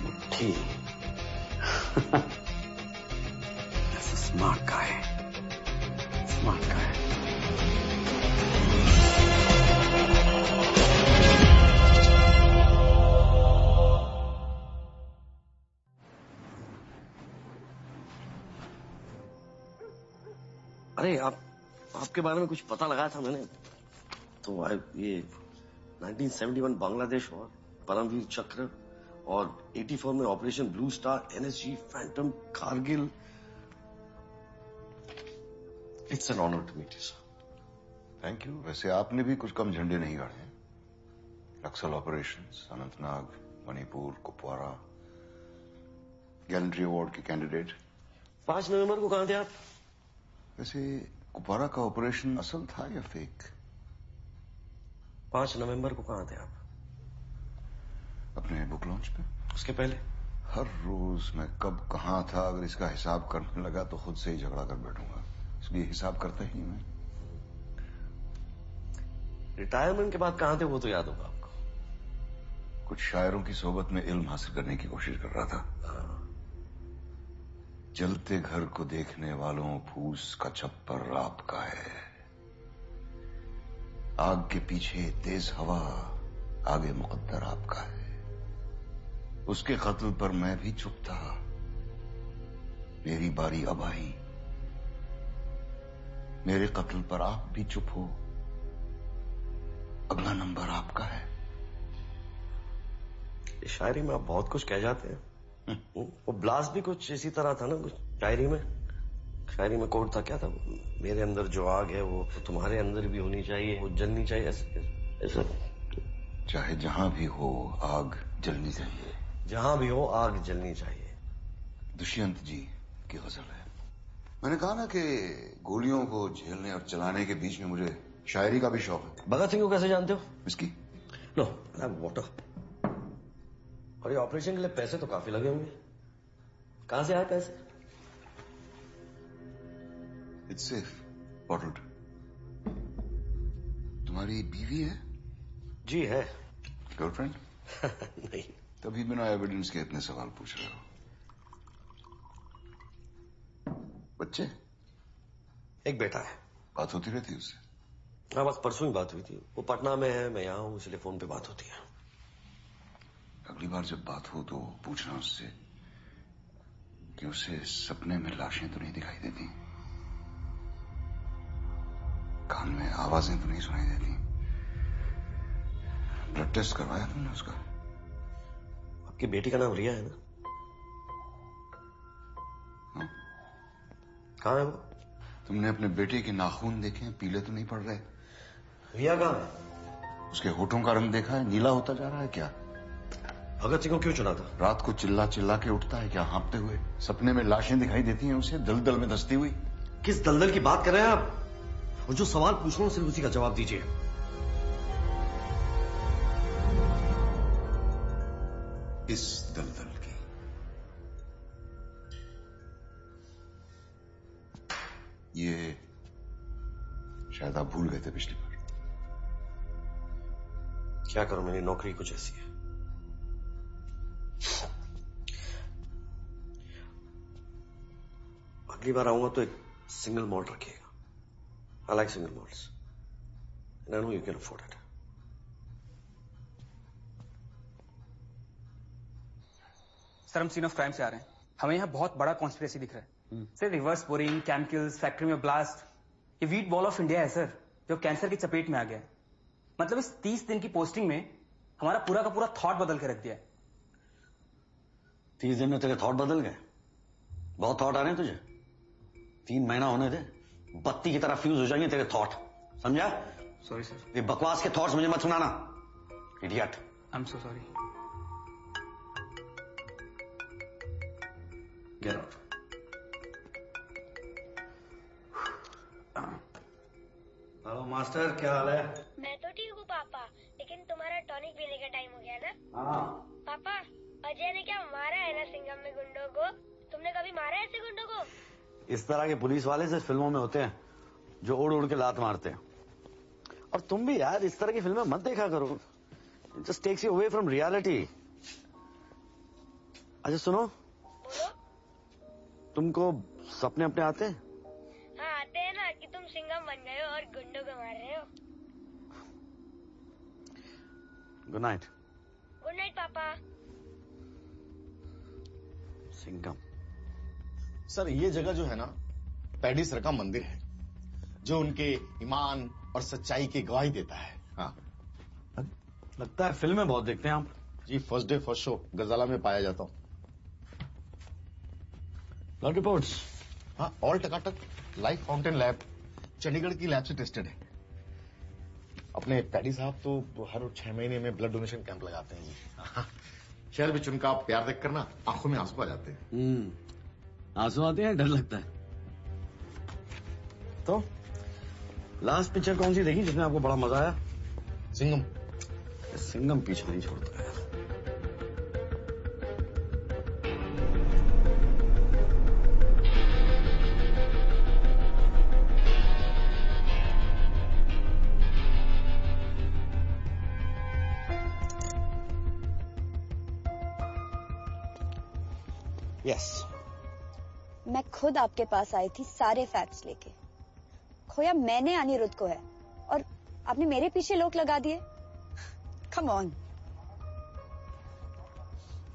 मुट्ठी। That's a smart guy. अरे आपके बारे में कुछ पता लगाया था मैंने, तो ये 1971 बांग्लादेश और परमवीर चक्र और 84 में operation blue star, NSG, Phantom, Kargil. It's an honour to meet you sir. Thank you. वैसे आपने भी कुछ कम झंडे नहीं गाड़े। Naxal operations, Anantnag, Manipur, Kupwara, gallantry award के कैंडिडेट। 5 नवंबर को कहां थे आप? वैसे कुपवारा का ऑपरेशन असल था या फेक? 5 नवंबर को कहां थे आप? अपने बुक लॉन्च पे। उसके पहले? हर रोज मैं कब कहां था, अगर इसका हिसाब करने लगा तो खुद से ही झगड़ा कर बैठूंगा, इसलिए हिसाब करता ही मैं। रिटायरमेंट के बाद कहां थे वो तो याद होगा आपको। कुछ शायरों की सोबत में इल्म हासिल करने की कोशिश कर रहा था। जलते घर को देखने वालों फूस का छप्पर आपका है। आग के पीछे तेज हवा, आगे मुकद्दर आपका है। उसके कत्ल पर मैं भी चुप था, मेरी बारी अब आई। मेरे कत्ल पर आप भी चुप हो, अगला नंबर आपका है। इस शायरी में आप बहुत कुछ कह जाते हैं। वो ब्लास्ट भी कुछ इसी तरह था ना, कुछ शायरी में कोड था, क्या था? मेरे अंदर जो आग है वो तुम्हारे अंदर भी होनी चाहिए, वो जलनी चाहिए, ऐसा। चाहे जहां भी हो आग जलनी चाहिए। जहां भी हो आग जलनी चाहिए। दुष्यंत जी की गजल है। मैंने कहा ना कि गोलियों को झेलने और चलाने के बीच में मुझे शायरी का भी शौक है। भगत सिंह को कैसे जानते हो? इसकी नो वाटर। और ये ऑपरेशन के लिए पैसे तो काफी लगे होंगे, कहां से आए पैसे? It's safe, bottled. तुम्हारी बीवी है? जी है। गर्लफ्रेंड? नहीं। तभी बिना एविडेंस के इतने सवाल पूछ रहे हो। बच्चे? एक बेटा है। बात होती रहती है उससे? हाँ, बस परसों ही बात हुई थी। वो पटना में है, मैं यहाँ हूँ, इसलिए फोन पे बात होती है। अगली बार जब बात हो तो पूछना उससे कि उसे सपने में लाशें तो नहीं दिखाई देती, कान में आवाजें तो नहीं सुनाई देती। ब्लड टेस्ट करवाया तुमने उसका? आपकी बेटी का नाम रिया है ना? हाँ। कहाँ है वो? तुमने अपने बेटे के नाखून देखे हैं, पीले तो नहीं पड़ रहे? रिया कहाँ है? उसके होठों का रंग देखा है, नीला होता जा रहा है क्या? भगत सिंह को क्यों चुना था? रात को चिल्ला चिल्ला के उठता है क्या हाँपते हुए? सपने में लाशें दिखाई देती हैं उसे दलदल में धंसती हुई। किस दलदल की बात कर रहे हैं आप? और जो सवाल पूछ रहा हूं सिर्फ उसी का जवाब दीजिए। इस दलदल की। ये शायद आप भूल गए थे पिछली बार। क्या करूं, मेरी नौकरी कुछ ऐसी है। अगली बार आऊंगा तो एक सिंगल मॉल्ट रखिएगा। I like single malts. And I know you can afford it. Sir, हम सीन ऑफ क्राइम से आ रहे हैं। हमें यहाँ बहुत बड़ा कॉन्स्पिरेसी दिख रहा है। Sir, reverse boring, chemicals, factory में ब्लास्ट, ये वीट बॉल ऑफ इंडिया है सर, जो कैंसर की चपेट में आ गया है। मतलब इस 30 दिन की पोस्टिंग में हमारा पूरा का पूरा थॉट बदल के रख दिया है। 30 दिन में तेरे थॉट बदल गए? बहुत थॉट आ रहे हैं तुझे। 3 महीना होने दे, बत्ती की तरह फ्यूज हो जाएंगे तेरे थॉट, समझा? Sorry sir. ये बकवास के थॉट्स मुझे मत सुनाना। Idiot. I am so sorry. Get out. Hello master, क्या हाल है? मैं तो ठीक हूँ पापा, लेकिन तुम्हारा टॉनिक पीने का टाइम हो गया ना? हाँ। पापा, अजय ने क्या मारा है ना सिंघम में गुंडों को? तुमने कभी मारा है ऐसे गुंडों को? इस तरह के पुलिस वाले सिर्फ फिल्मों में होते हैं जो उड़ उड़ के लात मारते हैं। और तुम भी यार इस तरह की फिल्में मत देखा करो, just takes you away from reality. अच्छा सुनो, तुमको सपने अपने आते हैं? हाँ आते हैं ना, कि तुम सिंघम बन गए हो और गुंडों को मार रहे हो। Good night. गुड नाइट पापा। सिंघम। सर ये जगह जो है ना, पैडी सर का मंदिर है, जो उनके ईमान और सच्चाई की गवाही देता है। हाँ, लगता है फिल्में बहुत देखते हैं आप। जी फर्स्ट डे फर्स्ट शो गजाला में पाया जाता हूँ। Blood reports? हाँ ऑल टकाटक। लाइफ फाउंटेन लैब चंडीगढ़ की लैब से टेस्टेड है। अपने पैडी साहब तो हर 6 महीने में ब्लड डोनेशन कैंप लगाते हैं जी। हाँ, शहर में उनका प्यार देख कर ना आंखों में आंसू आ जाते हैं। आंसू आते हैं, डर लगता है। तो लास्ट पिक्चर कौन सी देखी जिसमें आपको बड़ा मजा आया? सिंघम। सिंघम पीछे नहीं छोड़ता यार। यस, मैं खुद आपके पास आई थी सारे फैक्ट्स लेके। खोया मैंने अनिरुद्ध को है और आपने मेरे पीछे लोग लगा दिए। Come on.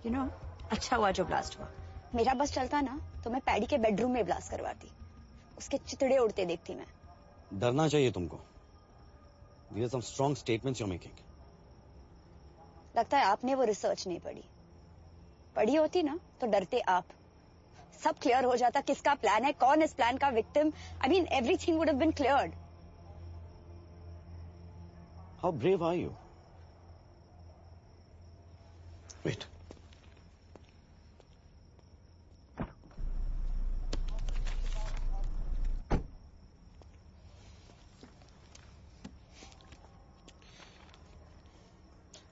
यू नो, अच्छा हुआ जो ब्लास्ट हुआ। मेरा बस चलता ना तो मैं पैडी के बेडरूम में ब्लास्ट करवाती, उसके चितड़े उड़ते देखती मैं। डरना चाहिए तुमको। These are some strong statements you're making. लगता है आपने वो रिसर्च नहीं पढ़ी। पढ़ी होती ना तो डरते आप। सब क्लियर हो जाता, किसका प्लान है, कौन इस प्लान का victim. I mean everything would have been cleared. How brave are you? Wait.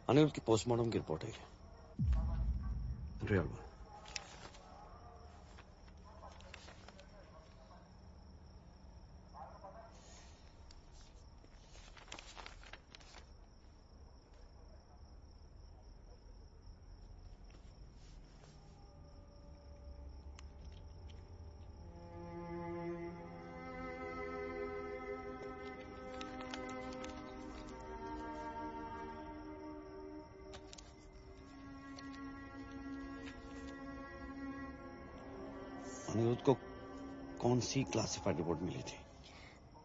Anirudh की पोस्टमार्टम की रिपोर्ट है क्या? Real one. अनिरुद्ध को कौन सी क्लासिफाइड रिपोर्ट मिली थी?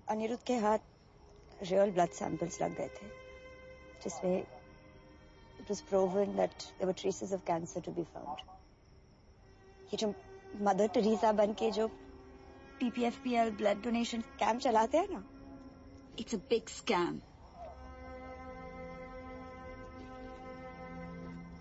अनिरुद्ध के हाथ रियल ब्लड सैंपल्स लग गए थे, जिसमें it was proven that there were traces of cancer to be found. ये जो मदर टेरेसा बन के जो PPFPL ब्लड डोनेशन कैंप चलाते हैं ना, it's a big scam.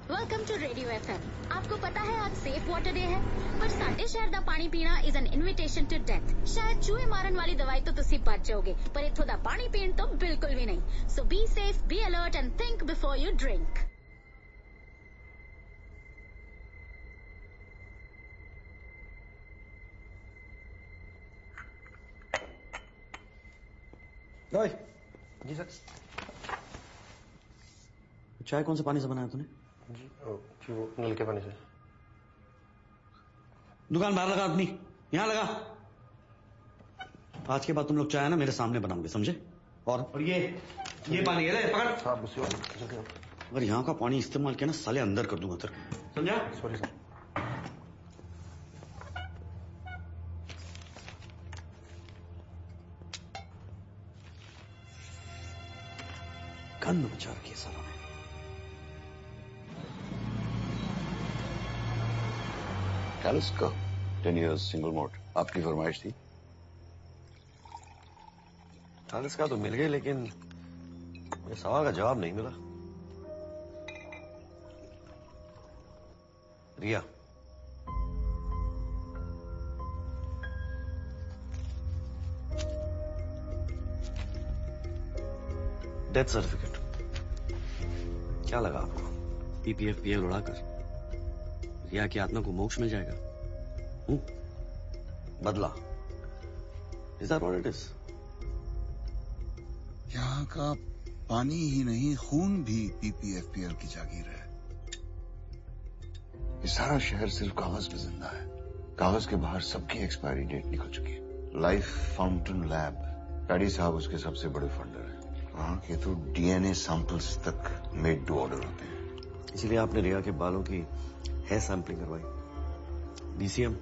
Welcome to radio FM। आपको पता है आज सेफ वाटर डे है, पर साडे शहर दा पानी पीना is an invitation to death. शायद चूहे मारन वाली दवाई तो तुसी बच जाओगे, पर इथों दा पानी पीण तो बिल्कुल भी नहीं। So be safe, be alert and think before you drink. जी सर। चाय कौन से पानी से बनाया तूने? जी वो नल के पानी से। दुकान बाहर लगा अपनी, यहाँ लगा। आज के बाद तुम लोग चाय ना मेरे सामने बनाओगे, समझे? और ये पानी है, पकड़। अगर यहाँ का पानी इस्तेमाल किया ना साले अंदर कर दूंगा तेरे, समझा? Sorry sir. गंद मचा रखी है सालों ने। कैलिस का 10 years सिंगल मोड आपकी फरमाइश थी। कैलिस का तो मिल गई, लेकिन मेरे सवाल का जवाब नहीं मिला। रिया, डेथ सर्टिफिकेट क्या लगा आपको? पीपीएफपीएल उड़ाकर रिया की आत्मा को मोक्ष मिल जाएगा। बदला, is that what it is? यहाँ का पानी ही नहीं, खून भी पीपीएफपीएल की जागीर है। ये सारा शहर सिर्फ कागज पे जिंदा है। कागज के बाहर सबकी एक्सपायरी डेट निकल चुकी है। लाइफ फाउंटेन लैब, पैडी साहब उसके सबसे बड़े फंडर हैं। वहां के तो डीएनए सैंपल्स तक मेड टू ऑर्डर होते हैं। इसीलिए आपने रिया के बालों की हेयर सैंपलिंग करवाई। बीसीएम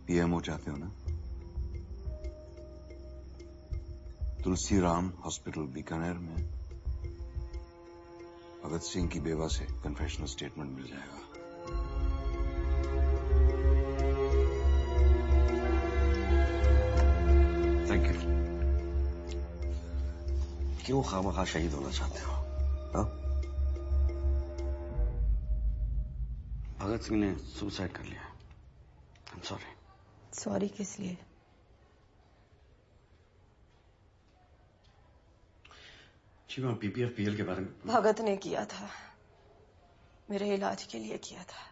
पीएमओ चाहते हो ना? तुलसी राम हॉस्पिटल बीकानेर में भगत सिंह की बेवा से कन्फेशनल स्टेटमेंट मिल जाएगा। Thank you. क्यों खामखा शहीद होना चाहते हो? हाँ? भगत सिंह ने सुसाइड कर लिया। आई एम सॉरी। सॉरी किस लिए? जी मैं पीपीएफपीएल के बारे में। भगत ने किया था, मेरे इलाज के लिए किया था,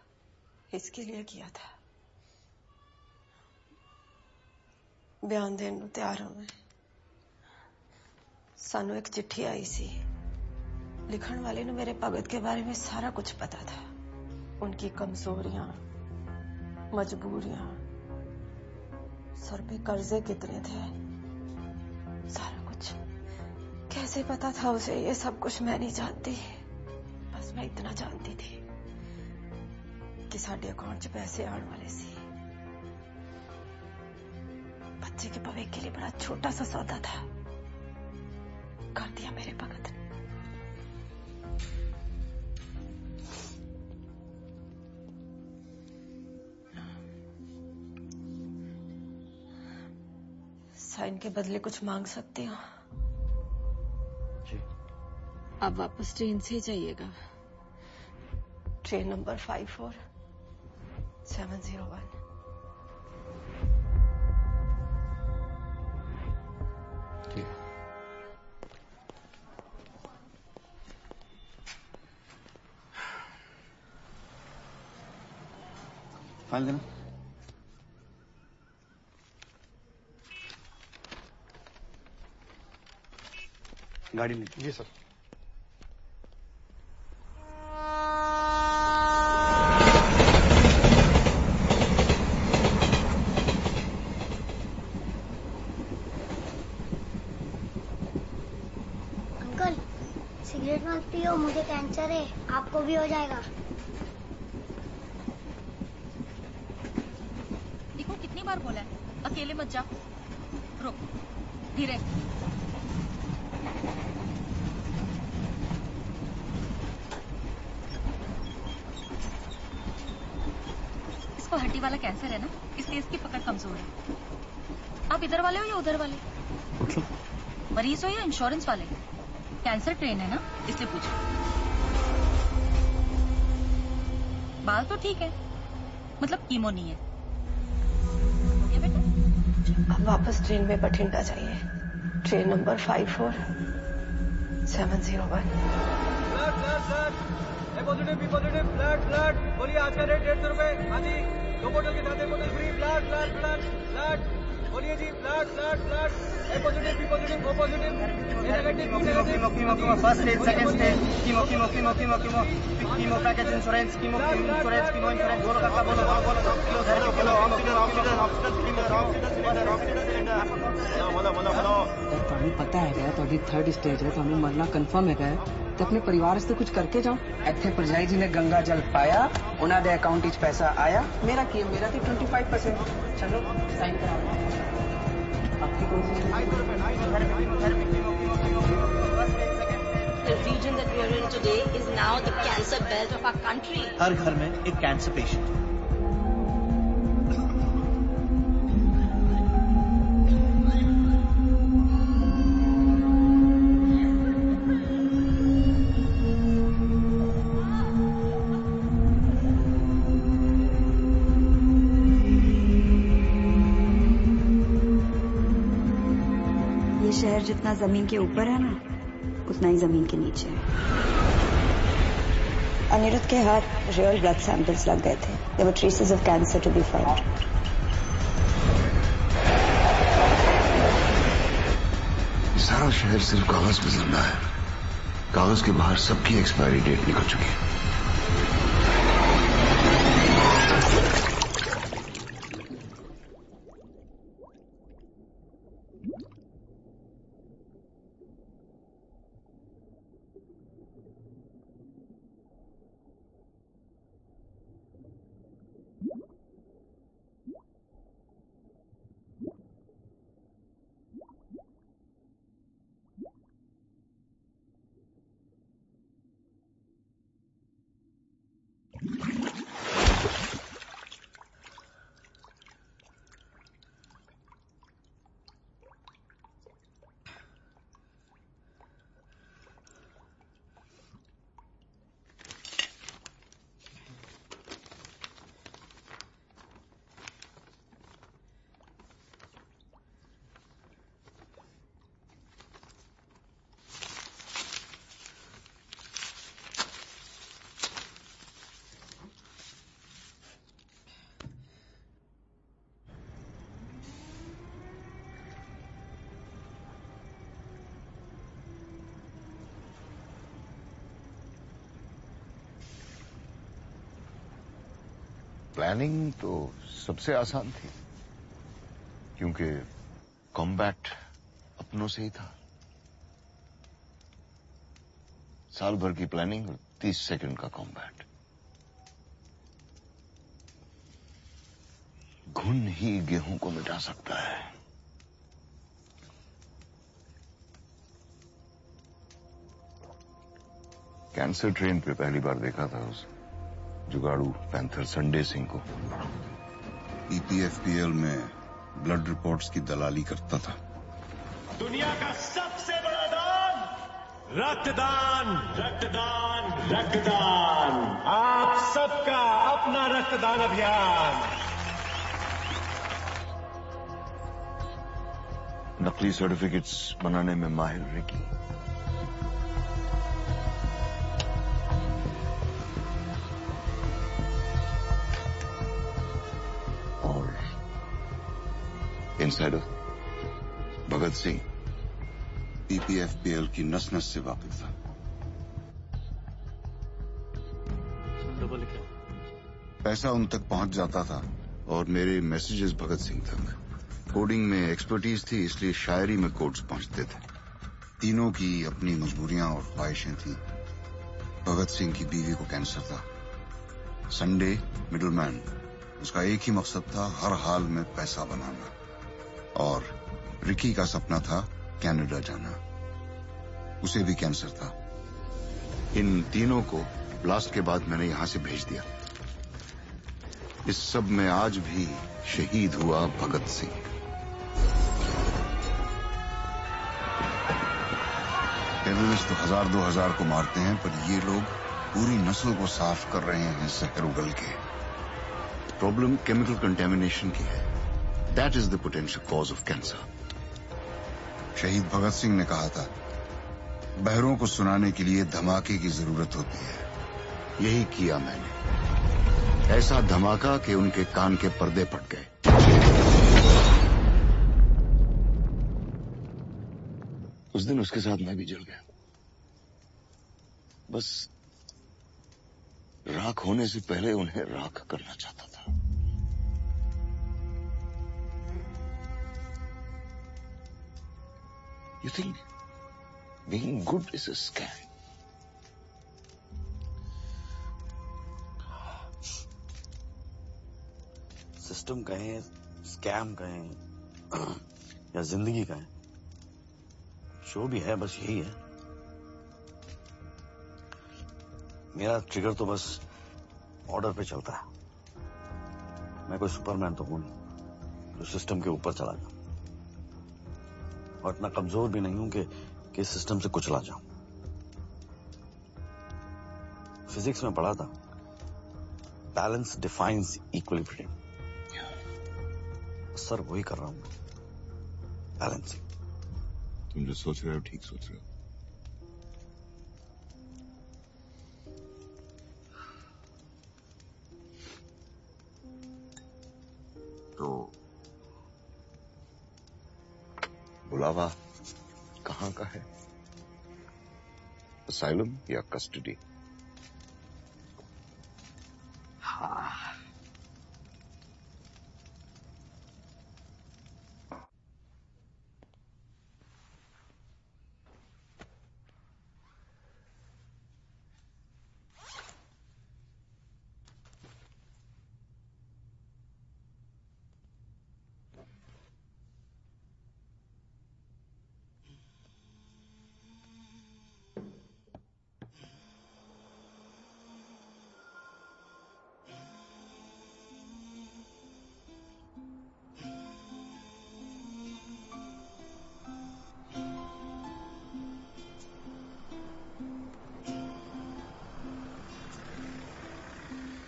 इसके लिए किया था। बयान देने ਨੂੰ ਤਿਆਰ ਹਾਂ ਮੈਂ। ਸਾਨੂੰ एक चिट्ठी आई सी। लिखण वाले ने मेरे भगत के बारे में सारा कुछ पता था, उनकी कमजोरियां, मजबूरियां, सर पे कर्जे कितने थे, सारा कुछ। कैसे पता था उसे ये सब कुछ मैं नहीं जानती। बस मैं इतना जानती थी कि साडे अकाउंट च पैसे आने वाले सी। बच्चे के भविष्य के लिए बड़ा छोटा सा सौदा था, कर दिया मेरे भगत ने। साइन के बदले कुछ मांग सकती हो? आप वापस ट्रेन से ही जाइएगा। Train number 54701। ठीक है। फाइल देना। गाड़ी ले। जी सर। अंकल सिगरेट मत पियो, मुझे कैंसर है, आपको भी हो जाएगा। देखो कितनी बार बोला है अकेले मत जाओ। रुक, धीरे। इसको हड्डी वाला कैंसर है ना, इसलिए इसकी पकड़ कमजोर है। आप इधर वाले हो या उधर वाले? मरीज हो या इंश्योरेंस वाले? कैंसर ट्रेन है ना, इसलिए पूछो। बाल तो ठीक है, मतलब कीमो नहीं है। अब वापस ट्रेन में बठिंडा जाइए। Train number 54701। Positive B positive, blood blood. बोलिए आज का रेट 150 रुपए। हाँ जी, 2 बोतल के साथ 1 बोतल free. Blood blood blood blood. बोलिए जी, blood blood blood. A positive B positive, O positive, A negative, B negative. Chemo first stage, second stage. Chemo chemo chemo chemo chemo chemo package insurance, chemo insurance, chemo insurance. बोलो करता, बोलो बोलो बोलो। Kilo oxygen oxygen oxygen cylinder, oxygen cylinder, oxygen cylinder. बोलो बोलो बोलो। ਤੁਹਾਨੂੰ ਪਤਾ ਹੈਗਾ ਤੁਹਾਡੀ 3rd ਸਟੇਜ ਹੈ, ਤੁਹਾਨੂੰ ਮਰਨਾ ਕਨਫਰਮ ਹੈਗਾ ਤੇ ਆਪਣੇ ਪਰਿਵਾਰ ਵਾਸਤੇ ਕੁਝ ਕਰਕੇ ਜਾਓ। ਇੱਥੇ ਪਰਜਾਈ ਜੀ ਨੇ ਗੰਗਾ ਜਲ ਪਾਇਆ, ਉਹਨਾਂ ਦੇ ਅਕਾਊਂਟ ਵਿੱਚ ਪੈਸਾ ਆਇਆ। ਮੇਰਾ ਕੀ ਹੈ, ਮੇਰਾ ਤੇ 25%। ਚਲੋ ਸਾਈਨ ਕਰਾਓ। आपकी कौन सी? The region that we are in today is now the cancer belt of our country. हर घर में एक कैंसर पेशेंट। कैंसर जितना जमीन के ऊपर है ना, उतना ही जमीन के नीचे है। अनिरुद्ध के हाथ रियल ब्लड सैंपल्स लग गए थे। There were traces of cancer to be found. सारा शहर सिर्फ कागज पे जिंदा है। कागज के बाहर सबकी एक्सपायरी डेट निकल चुकी है। प्लानिंग तो सबसे आसान थी, क्योंकि कॉम्बैट अपनों से ही था। साल भर की प्लानिंग और 30 सेकंड का कॉम्बैट। घुन ही गेहूं को मिटा सकता है। कैंसर ट्रेन पे पहली बार देखा था उस जुगाड़ू पैंथर संडे सिंह को। EPFPL में ब्लड रिपोर्ट्स की दलाली करता था। दुनिया का सबसे बड़ा दान, रक्तदान, रक्तदान, रक्तदान। आप सबका अपना रक्तदान अभियान। नकली सर्टिफिकेट्स बनाने में माहिर Ricky. Insider Bhagat Singh EPFPL की नस नस से वाकिफ था। पैसा उन तक पहुंच जाता था और मेरे मैसेजेस भगत सिंह तक। कोडिंग में एक्सपर्टीज थी, इसलिए शायरी में कोड्स पहुंचते थे। तीनों की अपनी मजबूरियां और ख्वाहिशें थी। भगत सिंह की बीवी को कैंसर था। संडे मिडलमैन, उसका एक ही मकसद था, हर हाल में पैसा बनाना। और रिकी का सपना था कनाडा जाना, उसे भी कैंसर था। इन तीनों को ब्लास्ट के बाद मैंने यहां से भेज दिया। इस सब में आज भी शहीद हुआ भगत सिंह। टेररिस्ट तो 1000-2000 को मारते हैं, पर ये लोग पूरी नस्ल को साफ कर रहे हैं जहर उगल के। प्रॉब्लम केमिकल कंटेमिनेशन की है। That is the potential cause of cancer. शहीद भगत सिंह ने कहा था, बहरों को सुनाने के लिए धमाके की जरूरत होती है। यही किया मैंने। ऐसा धमाका कि उनके कान के पर्दे फट गए। उस दिन उसके साथ मैं भी जल गया। बस राख होने से पहले उन्हें राख करना चाहता था। You think being good is a scam? System कहें, स्कैम कहें या जिंदगी कहें, जो भी है बस यही है। मेरा ट्रिगर तो बस ऑर्डर पे चलता है। मैं कोई सुपरमैन तो हूं नहीं जो सिस्टम के ऊपर चला जाऊं, और इतना कमजोर भी नहीं हूं कि सिस्टम से कुचला जाऊं। फिजिक्स में पढ़ा था, बैलेंस डिफाइंस इक्विलिब्रियम। सर वही कर रहा हूं, बैलेंसिंग। तुम जो सोच रहे हो ठीक सोच रहे हो। तो बुलावा कहाँ का है? असाइलम या कस्टडी? हाँ,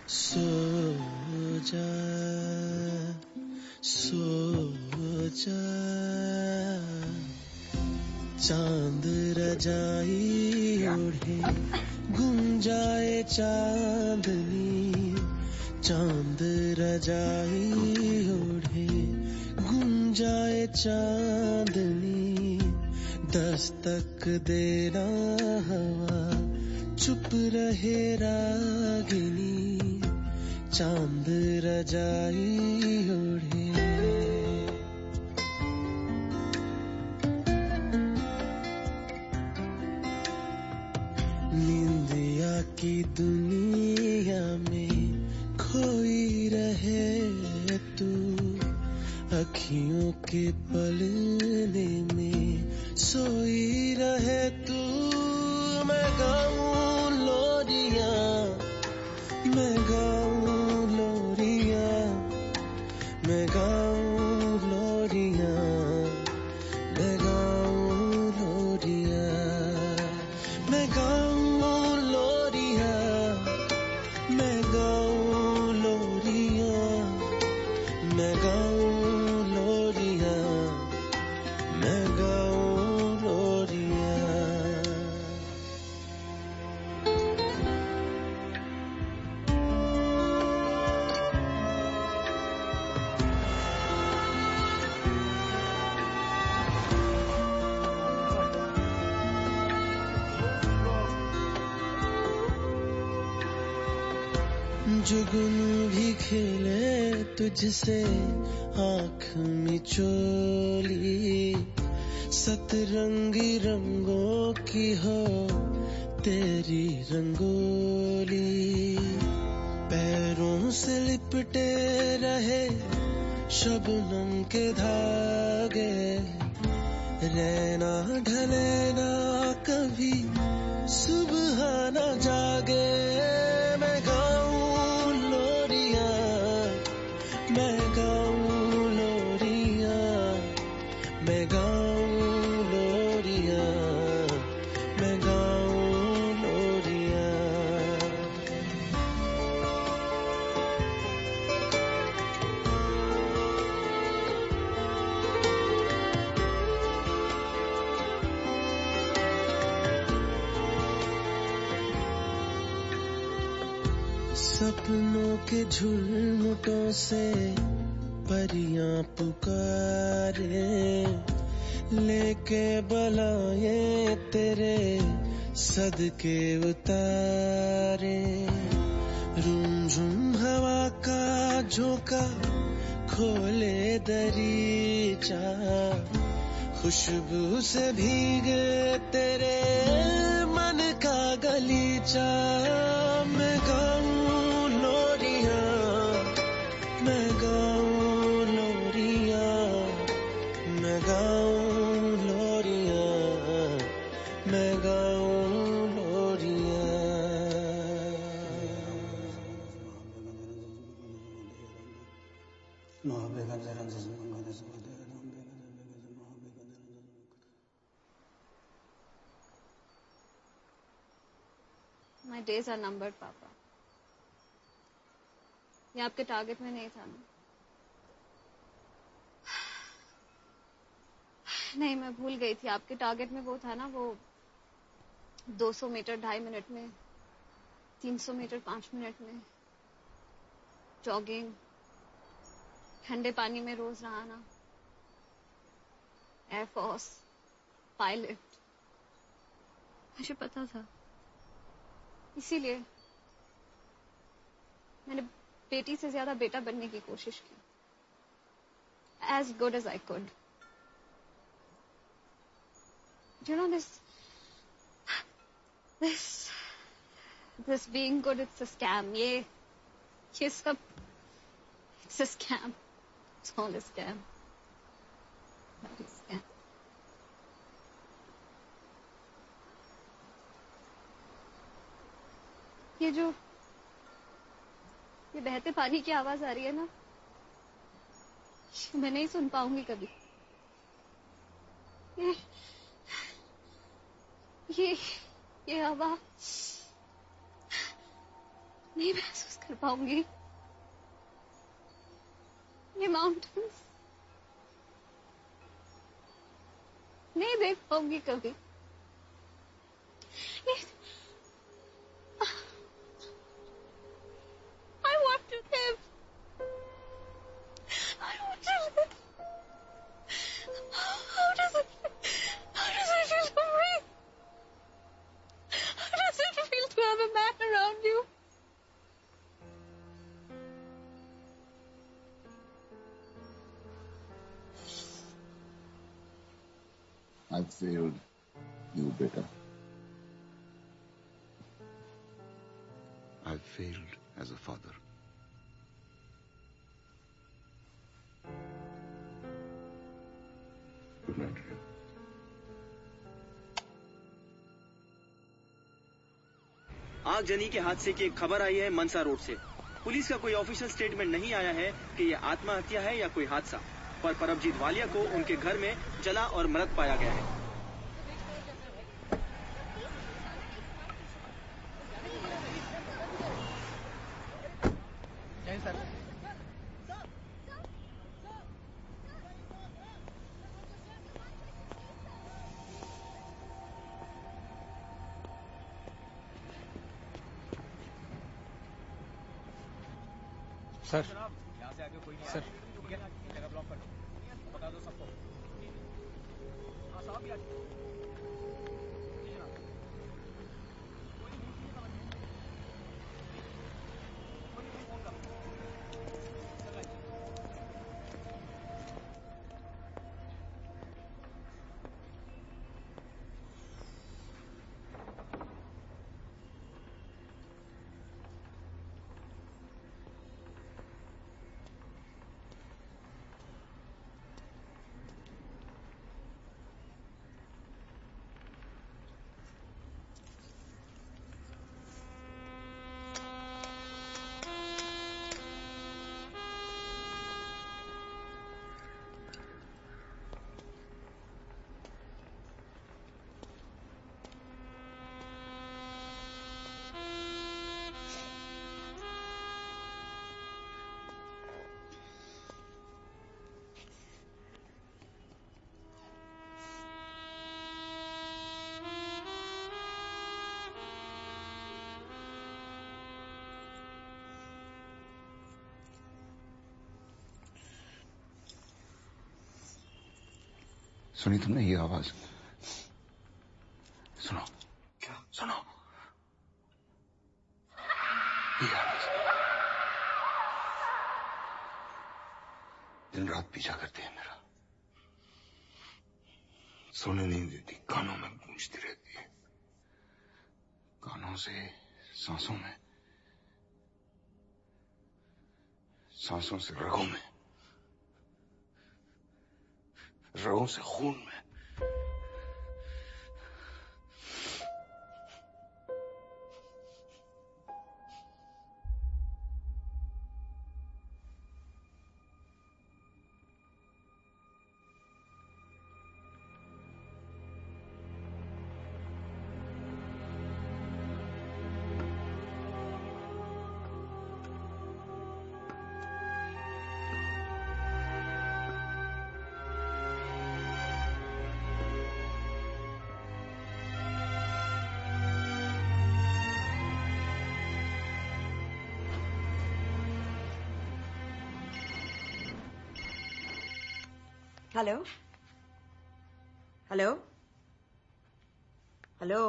सो जा चांद रजाई ओढ़े गुंजाए चांदनी, चांद रजाई ओढ़े गुंजाए चांदनी, दस्तक देना हवा चुप रहे रागिनी, चांद रजाई ओढ़े। निंदिया की दुनिया में खोई रहे तू, अखियों के पलने में सोई रहे तू। मैं गाऊं लोरियां, मैं गाऊं लोरियां, मैं गाऊं लोरियां, मैं गाऊं लोरियां, मैं गाऊं लोरियां, मैं गाऊं लोरियां, मैं गाऊं लोरियां, मैं गाऊं लोरियां। जुगन भी खेले तुझसे आँख मिचोली, सतरंगी रंगों की हो तेरी रंगोली। पैरों से लिपटे रहे शबनम के धागे, रहना ढले ना कभी सुबह न जागे। मैं गाऊं लोरियां, मैं गाऊं लोरियां, मैं गाऊं लोरियां, मैं गाऊं लोरियां। सपनों के झुलमुटों से परियां पुकारे, लेके बलाए तेरे सदके उतारे। रुमझुम हवा का झोंका खोले दरीचा, खुशबू से भीगे तेरे मन का गलीचा। मैं गाऊं लोरियां, मैं गाऊं लोरियां, मैं गाऊं लोरियां, मैं गाऊं लोरियां। My days are numbered, पापा। ये आपके टारगेट में नहीं था ना। नहीं, मैं भूल गई थी। आपके टारगेट में वो था ना, वो 200 मीटर 2.5 मिनट में, 300 मीटर 5 मिनट में, जॉगिंग, ठंडे पानी में रोज नहाना, एयरफोर्स, पायलट। मुझे पता था, इसीलिए मैंने बेटी से ज्यादा बेटा बनने की कोशिश की, as good as I could. You know, this being good, it's a scam. ये सब, it's a scam. It's all a scam. Bloody scam. ये बहते पानी की आवाज आ रही है ना, मैं नहीं सुन पाऊंगी कभी। ये हवा नहीं महसूस कर पाऊंगी। ये माउंटेन्स नहीं देख पाऊंगी कभी। I want to live. I want to live. How does it feel to breathe? How does it feel to have a man around you? I failed you, beta. I failed as a father. Good night, Ria. आगजनी के हादसे की एक खबर आई है मनसा रोड से। पुलिस का कोई ऑफिशियल स्टेटमेंट नहीं आया है कि यह आत्महत्या है या कोई हादसा, पर परमजीत वालिया को उनके घर में जला और मृत पाया गया है। सर, यहाँ से आगे कोई नहीं सर, ठीक है, जगह ब्लॉक कर दो, बता दो सबको। हाँ, साहब भी आ जाओ। सुनी तुमने ये आवाज? सुनो। क्या? सुनो। ये आवाज दिन रात पीछा करती है मेरा, सोने नहीं देती, कानों में गूंजती रहती है, कानों से सांसों में, सांसों से रगों में, रगों से खून में। Hello hello hello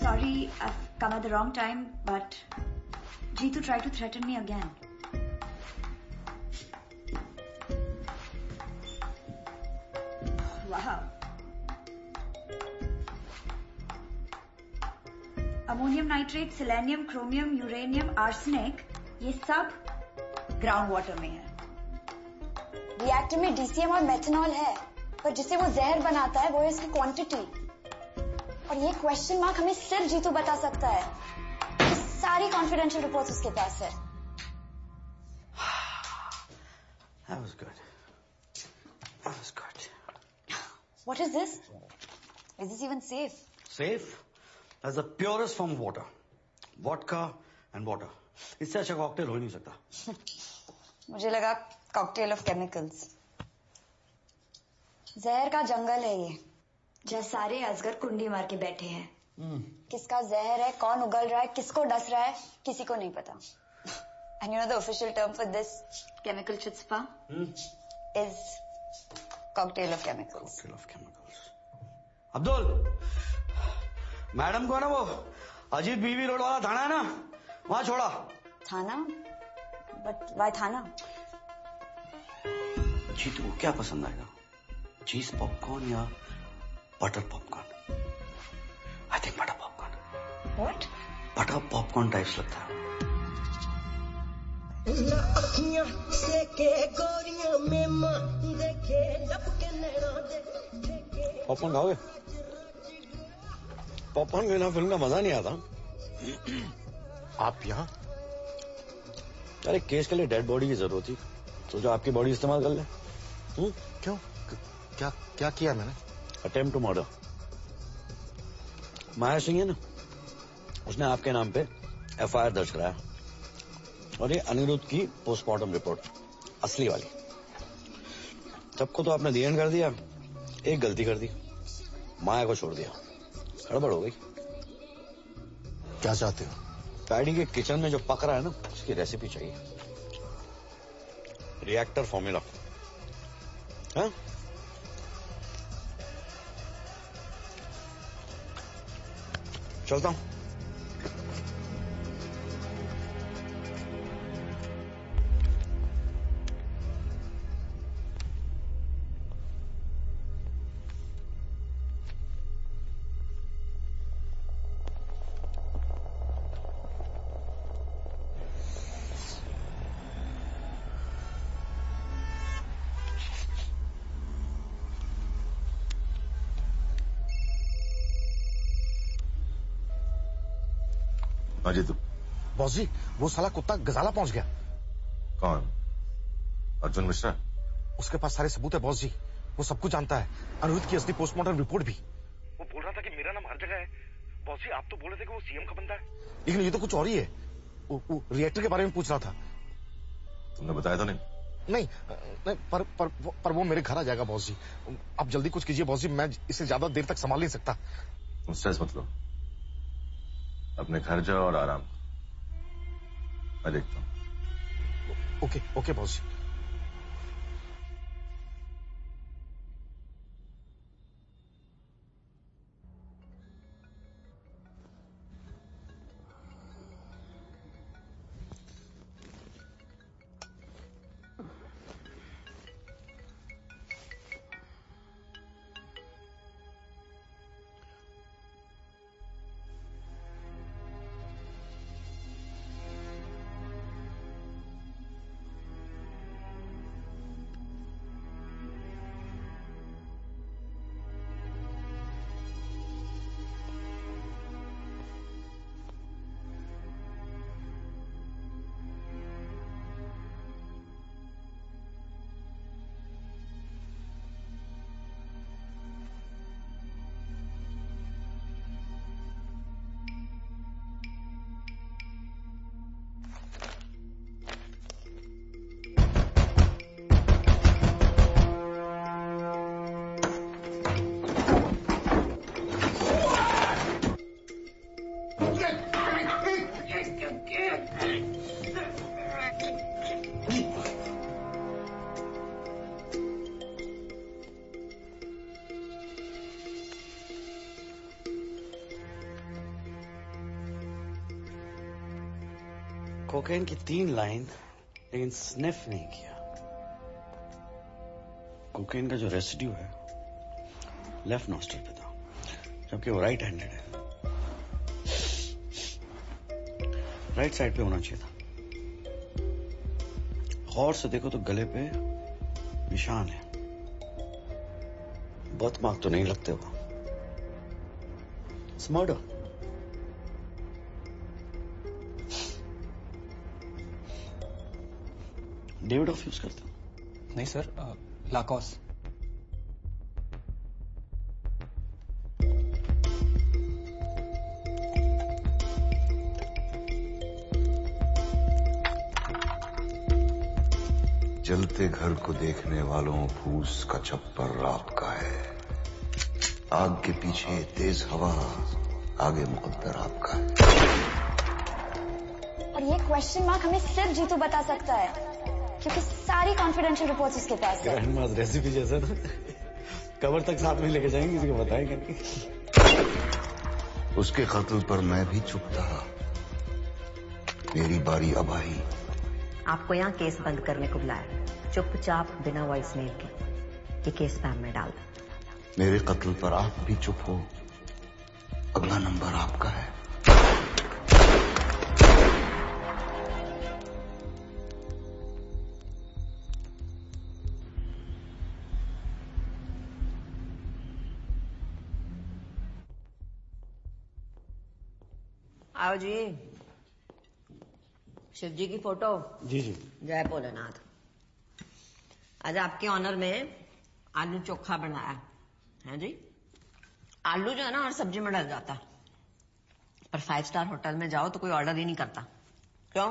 Sorry, I've come at the wrong time, but Jeetu tried to threaten me again. Wow. Ammonium nitrate, selenium, chromium, uranium, arsenic, ये सब ग्राउंड वाटर में है। रिएक्टर में डीसीएम और मेथनॉल है, पर जिसे वो जहर बनाता है वो है इसकी क्वांटिटी। और ये क्वेश्चन मार्क हमें सिर्फ जीतू बता सकता है। ये सारी कॉन्फिडेंशियल रिपोर्ट्स उसके पास है। That was good. That was good. What is this? Is this even safe? Safe? That's the purest form of water. Vodka and water. इससे अच्छा कॉकटेल हो ही नहीं सकता। मुझे लगा कॉकटेल ऑफ केमिकल्स। जहर का जंगल है ये, जहाँ सारे अजगर कुंडी मार के बैठे हैं। किसका जहर है, कौन उगल रहा है, किसको डस रहा है, किसी को नहीं पता। And you know the official term for this chemical chutzpah is cocktail of chemicals. Cocktail of chemicals. Abdul, madam को है ना वो अजीत बीवी रोड वाला थाना है ना, वहाँ छोड़ा। थाना? But why थाना? जीतू को क्या पसंद आएगा, चीज पॉपकॉर्न या butter popcorn? I think butter popcorn. What? Butter popcorn types लगता है। पॉपकॉर्न खाओगे? पॉपकॉर्न के बिना फिल्म का मजा नहीं आता। आप यहाँ? अरे केस के लिए डेड बॉडी की जरूरत थी, सोचो आपकी बॉडी इस्तेमाल कर ले। क्यों? क्या क्या किया मैंने? Attempt to murder. Maya Singh है ना, उसने आपके नाम पे एफआईआर दर्ज कराया, और ये अनिरुद्ध की पोस्टमार्टम रिपोर्ट असली वाली। सबको तो आपने दी कर दिया, एक गलती कर दी, माया को छोड़ दिया, गड़बड़ हो गई। क्या चाहते हो? पैडी के किचन में जो पक रहा है ना, उसकी रेसिपी चाहिए, रिएक्टर फॉर्मूला। हाँ? चलता हूं। अजय तू? बॉस जी, वो साला कुत्ता गजाला पहुंच गया। कौन? अर्जुन मिश्रा? उसके पास सारे सबूत है बॉस जी, वो सब कुछ जानता है, अनिरुद्ध की असली पोस्टमार्टम रिपोर्ट भी। वो बोल रहा था कि मेरा नाम हर जगह है। बॉस जी, आप तो बोले थे कि वो सीएम का बंदा है, लेकिन ये तो कुछ और ही है। वो रिएक्टर के बारे में पूछ रहा था। तुमने बताया तो नहीं? नहीं, पर वो मेरे घर आ जाएगा बॉस जी। आप जल्दी कुछ कीजिए बॉस जी, मैं इसे ज्यादा देर तक संभाल नहीं सकता। स्ट्रेस मत लो, अपने घर जाओ और आराम, मैं देखता हूँ। ओके ओके बॉस जी। कोकेन की 3 लाइन, लेकिन स्निफ नहीं किया। कोकेन का जो रेसिड्यू है लेफ्ट नॉस्ट्रल पे था, जबकि वो राइट हैंडेड है। राइट साइड पे होना चाहिए था। गौर से देखो तो गले पे निशान है, बर्थ मार्क तो नहीं लगते वो। It's murder. David of use करते हो? नहीं सर, लाकॉस। जलते घर को देखने वालों फूस का छप्पर आपका है। आग के पीछे तेज हवा, आगे मुकद्दर आपका है। और ये क्वेश्चन मार्क हमें सिर्फ जीतू बता सकता है, क्योंकि सारी कॉन्फिडेंशियल रिपोर्ट्स उसके पास है। ग्रैंड मास रेसिपी जैसा ना, कवर तक साथ में लेके जाएंगे, किसी को बताएंगे नहीं। उसके कत्ल पर मैं भी चुप था। मेरी बारी अब आई। आपको यहाँ केस बंद करने को बुलाया, चुपचाप बिना वॉइस मेल के ये केस स्पैम में डाल दो। मेरे कत्ल पर आप भी चुप हो, अगला नंबर आपका है। आओ जी। शिव जी की फोटो। जी जी। जय भोलेनाथ। आज आपके ऑनर में आलू चोखा बनाया है जी। आलू जो है ना हर सब्जी में डल जाता है, पर 5 स्टार होटल में जाओ तो कोई ऑर्डर ही नहीं करता। क्यों?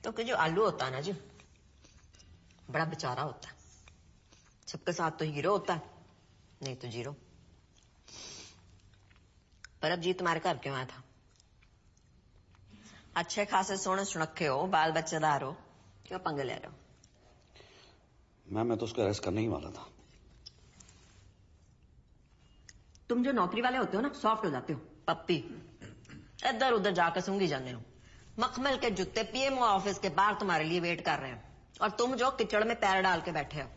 क्योंकि जो आलू होता है ना जी, बड़ा बेचारा होता है। सबके साथ तो हीरो होता है, नहीं तो जीरो। पर अब जी तुम्हारे घर क्यों आया था? अच्छे खासे सोने सुनखे हो, बाल बच्चेदार हो, क्यों पंगे ले रहे हो? मैं तो उसको अरेस्ट करने ही वाला था। तुम जो नौकरी वाले होते हो ना, सॉफ्ट हो जाते हो, पप्पी। इधर उधर जाकर सूंघी जाने हो। मखमल के जूते पीएमओ ऑफिस के बाहर तुम्हारे लिए वेट कर रहे हैं, और तुम जो किचड़ में पैर डाल के बैठे हो।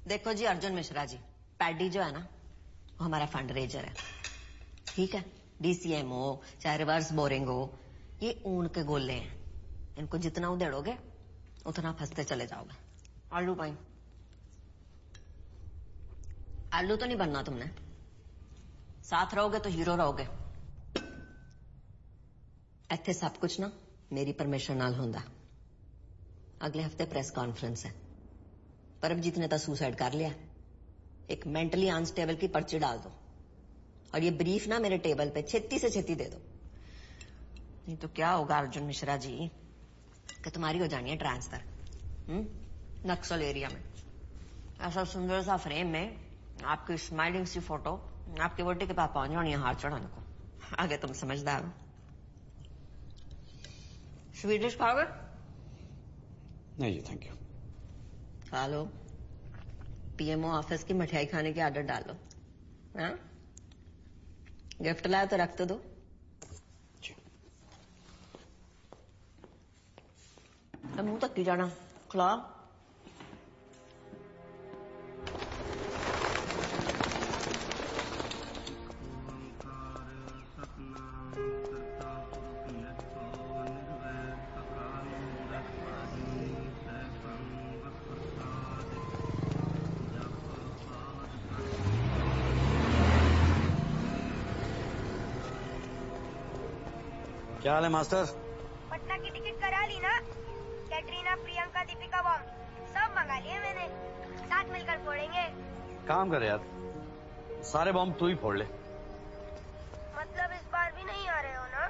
देखो जी अर्जुन मिश्रा जी, पैडी जो है ना, वो हमारा फंड रेजर है, ठीक है? डीसीएमओ चाहे रिवर्स बोरिंग हो, ये ऊन के गोले हैं। इनको जितना उधेड़ोगे उतना फंसते चले जाओगे। आलू भाई, आलू तो नहीं बनना तुमने, साथ रहोगे तो हीरो रहोगे। इत्थे सब कुछ ना मेरी परमिशन नाल होंदा। अगले हफ्ते प्रेस कॉन्फ्रेंस है। परमजीत ने तो सुसाइड कर लिया। एक मेंटली अनस्टेबल की पर्ची डाल दो, और ये ब्रीफ ना मेरे टेबल पे छेती से छेती दे दो। नहीं तो क्या होगा अर्जुन मिश्रा जी, कि तुम्हारी हो जानी है ट्रांसफर नक्सल एरिया में। ऐसा सुंदर सा फ्रेम में आपकी स्माइलिंग सी फोटो आपकी वोटी के पास पहुंच जानी है हाथ चढ़ाने को। आगे तुम समझदार हो। स्वीडिश खाओगे? नहीं जी थैंक यू। खा लो। पीएमओ ऑफिस की मिठाई खाने की आदत डालो। हाँ गिफ्ट लाया तो रख तो दो। मुंह तक की जाना खिला। क्या हाल है मास्टर? पटना की टिकट करा ली ना? कैटरीना, प्रियंका, दीपिका बॉम्ब सब मंगा लिए मैंने। साथ मिलकर फोड़ेंगे। काम कर यार, सारे बॉम्ब तू ही फोड़ ले। मतलब इस बार भी नहीं आ रहे हो ना?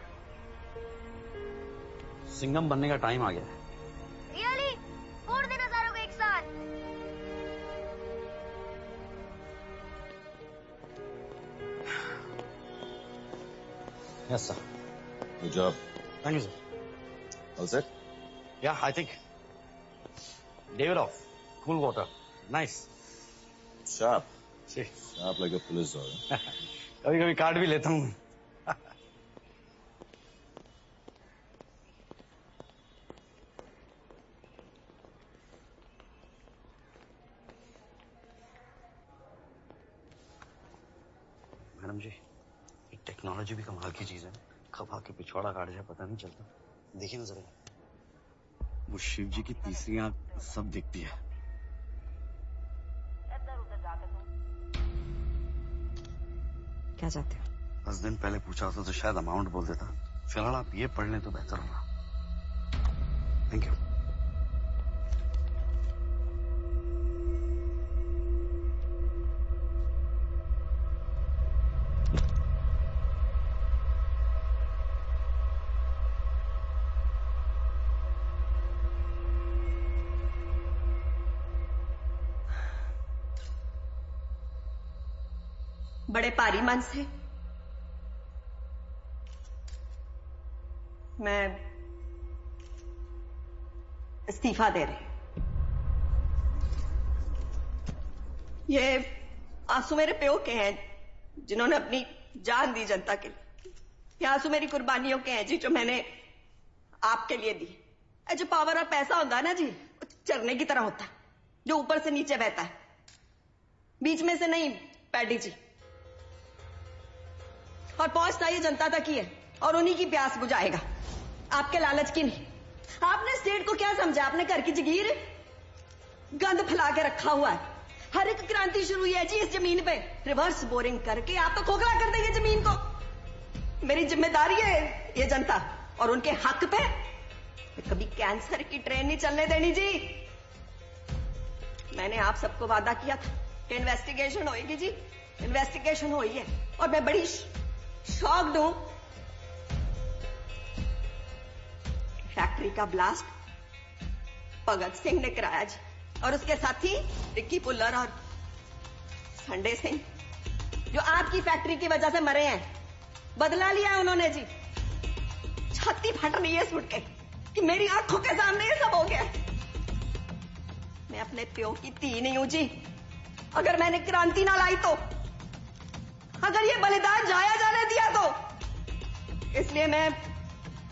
सिंघम बनने का टाइम आ गया है। रियली? फोड़ देना सारों को एक साथ। Yes sir. Good job. Thank you, sir. All set? Yeah, I think. David off. Cool water. Nice. Sharp. See. Sharp like a police dog. कभी कभी काट भी लेता हूँ। मैडम जी, ये टेक्नोलॉजी भी कमाल की चीज है। खपा के पिछवाड़ा काट जाए पता नहीं चलता। देखिए ना जरा, वो शिव जी की तीसरी आंख सब दिखती है। क्या चाहते हो? 10 दिन पहले पूछा होता तो शायद अमाउंट बोल देता। फिलहाल आप ये पढ़ लें तो बेहतर होगा। Thank you. बड़े भारी मन से मैं इस्तीफा दे रही। ये आंसू मेरे प्यो के हैं जिन्होंने अपनी जान दी जनता के लिए। ये आंसू मेरी कुर्बानियों के हैं जी जो मैंने आपके लिए दी। जो पावर और पैसा होता है ना जी, चरने की तरह होता है जो ऊपर से नीचे बहता है, बीच में से नहीं पैडी जी। और पहुंचता ये जनता तक ही है और उन्हीं की प्यास बुझाएगा, आपके लालच की नहीं। आपने स्टेट को क्या समझा? आपने घर की जगीर गंद फैला के रखा हुआ है। हर एक क्रांति शुरू हुई है जी इस जमीन पे। रिवर्स बोरिंग करके आप तो खोखला कर देंगे जमीन को। मेरी जिम्मेदारी है ये जनता और उनके हक पे कभी कैंसर की ट्रेन नहीं चलने देनी जी। मैंने आप सबको वादा किया था कि इन्वेस्टिगेशन होएगी जी। इन्वेस्टिगेशन हुई है और मैं बड़ी शॉक्ड हूं। फैक्ट्री का ब्लास्ट भगत सिंह ने कराया जी और उसके साथी रिक्की पुल्लर और संडे सिंह जो आपकी फैक्ट्री की वजह से मरे हैं। बदला लिया उन्होंने जी। छाती फट रही है सुन के कि मेरी आंखों के सामने ये सब हो गया। मैं अपने प्यो की धी नहीं हूं जी। अगर मैंने क्रांति ना लाई तो, अगर ये बलिदान जाया जाने दिया तो, इसलिए मैं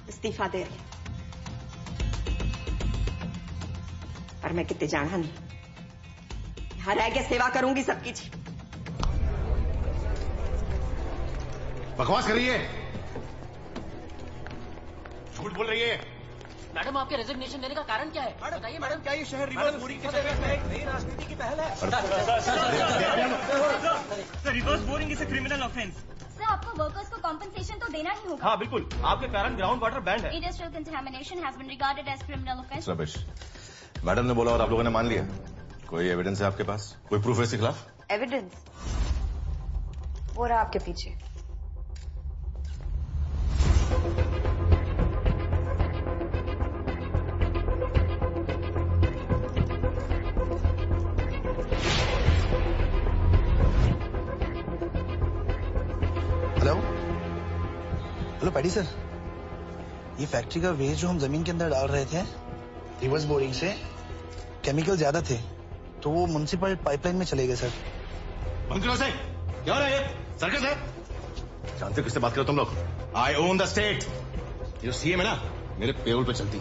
इस्तीफा दे रही। पर मैं कितने जाना नहीं, यहां रह के सेवा करूंगी सबकी जी। बकवास कर रही है, झूठ बोल रही है। मैडम आपके रेजिग्नेशन देने का कारण क्या है? बताइए मैडम। क्या ये शहर रिवर्स बोरिंग की जगह पे नई राजनीति की पहल है? Reverse boring is a criminal offence. Sir आपको वर्कर्स को कॉम्पनसेशन तो देना ही होगा। हाँ बिल्कुल, आपके कारण ग्राउंड वाटर बैंड है। Industrial contamination has been regarded as criminal offence. Ramesh, madam ने बोला और आप लोगों ने मान लिया। कोई एविडेंस है आपके पास? कोई प्रूफ है इसके खिलाफ? एविडेंस वो रहा आपके पीछे। पैडी सर, ये फैक्ट्री का वेस्ट जो हम जमीन के अंदर डाल रहे थे, रिवर्स बोरिंग से केमिकल ज्यादा थे, तो वो म्युनिसिपल पाइपलाइन में चले गए सर। बंद करो से, क्या हो रहा है ये? सर्कस है? जानते हो किससे बात करो तुम लोग? आई ओन द स्टेट। ये सीएम है ना, मेरे पेरोल पे चलती,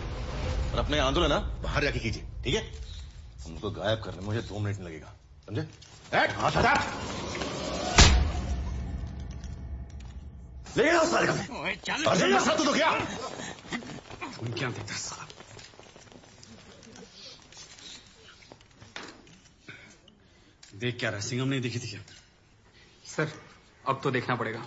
और अपने आंदोलन ना बाहर जाके कीजिए, ठीक है? उनको गायब करने मुझे 2 मिनट नहीं लगेगा, समझे? हाथ हटा, ले आओ सारे को। अर्जुन तो क्या? तुम क्या देखता है साला? देख क्या रहा है? सिंघम नहीं दिखी थी क्या? सर अब तो देखना पड़ेगा।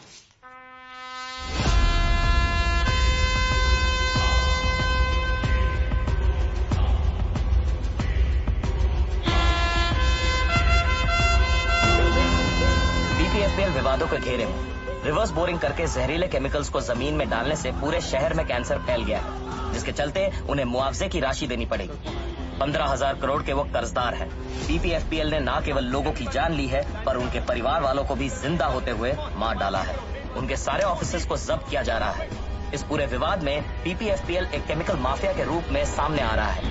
बीपीएफपीएल विवादों के घेरे में रिवर्स बोरिंग करके जहरीले केमिकल्स को जमीन में डालने से पूरे शहर में कैंसर फैल गया है, जिसके चलते उन्हें मुआवजे की राशि देनी पड़ेगी। 15,000 करोड़ के वो कर्जदार हैं। बीपीएफपीएल ने न केवल लोगों की जान ली है, पर उनके परिवार वालों को भी जिंदा होते हुए मार डाला है। उनके सारे ऑफिसेज को जब्त किया जा रहा है। इस पूरे विवाद में बीपीएफपीएल एक केमिकल माफिया के रूप में सामने आ रहा है।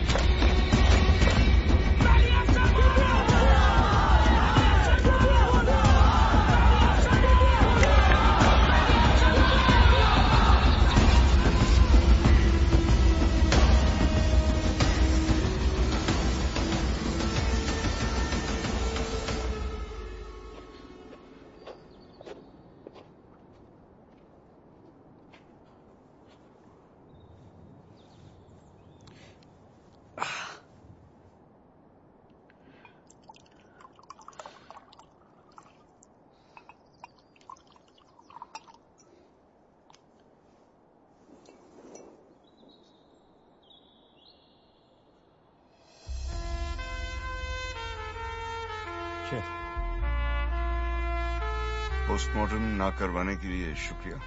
पोस्टमार्टम ना करवाने के लिए शुक्रिया।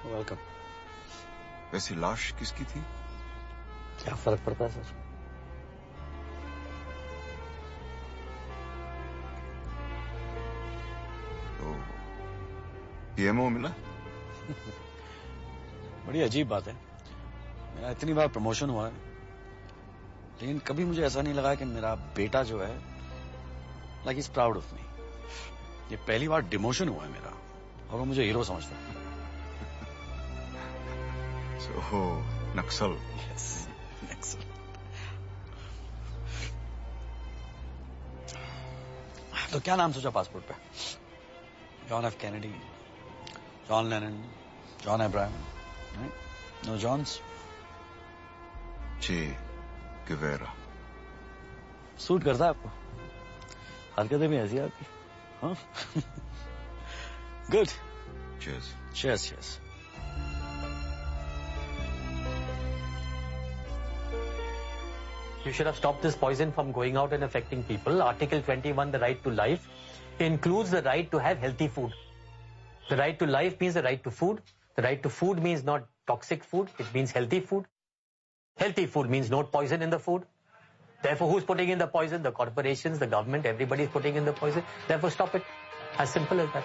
वेलकम। वैसी लाश किसकी थी? क्या फर्क पड़ता है सर? तो पीएमओ मिला? बड़ी अजीब बात है। मेरा इतनी बार प्रमोशन हुआ है, लेकिन कभी मुझे ऐसा नहीं लगा कि मेरा बेटा जो है like is proud of me. ये पहली बार डिमोशन हुआ है मेरा, और वो मुझे हीरो समझता है। So, नक्सल। यस, नक्सल। तो क्या नाम सोचा पासपोर्ट पे? John F Kennedy, John Lennon, John Abraham, no Johns? Che Guevara. Suit करता है आपको? हरकतें भी ऐसी है आपकी। हाँ? Good. Cheers. Cheers, cheers. You should have stopped this poison from going out and affecting people. Article 21, the right to life, includes the right to have healthy food. The right to life means the right to food. The right to food means not toxic food. It means healthy food. Healthy food means no poison in the food. Therefore, who's putting in the poison? The corporations, the government, everybody is putting in the poison. Therefore, stop it. As simple as that.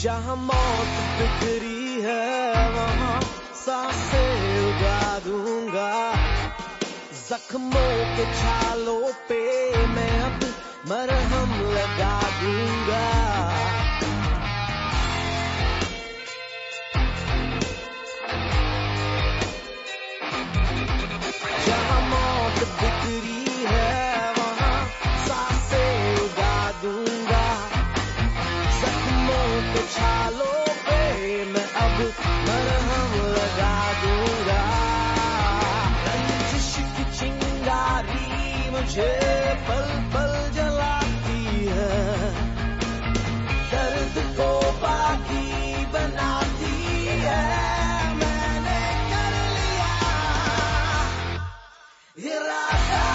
जहाँ मौत बिखरी है वहाँ सांसें उड़ा दूंगा, जख्मों के छालों पे मैं अब मरहम लगा दूंगा। जहाँ मौत बिखरी है वहाँ सांसें उड़ा दूंगा, जख्मों के छालों पे मैं अब मरहम लगा दूंगा। रंजिश की चिंगारी मुझे पल पल जलाती है, दर्द को बाकी बनाती है। मैंने कर लिया इरादा,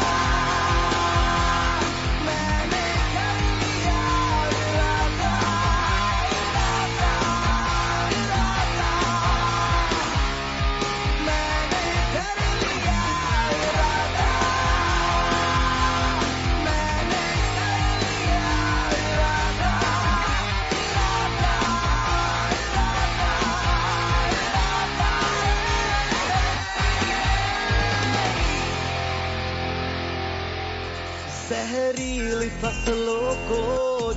मैंने कर लिया इरादा।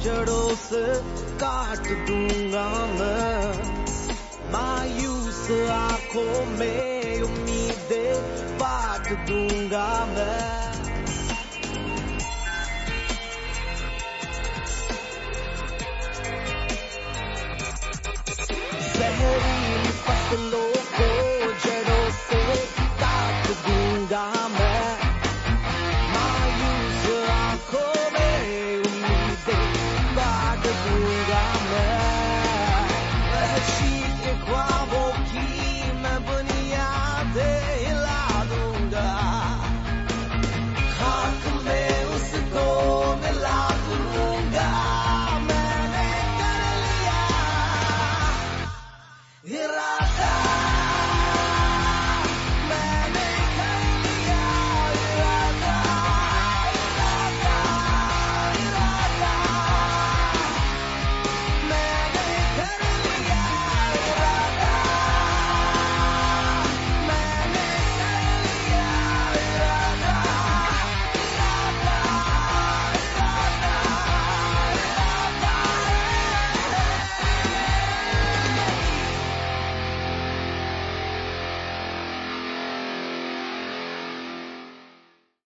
जड़ों से काट दूंगा मैं, मायूस आंखों में उम्मीदें बांट दूंगा मैं।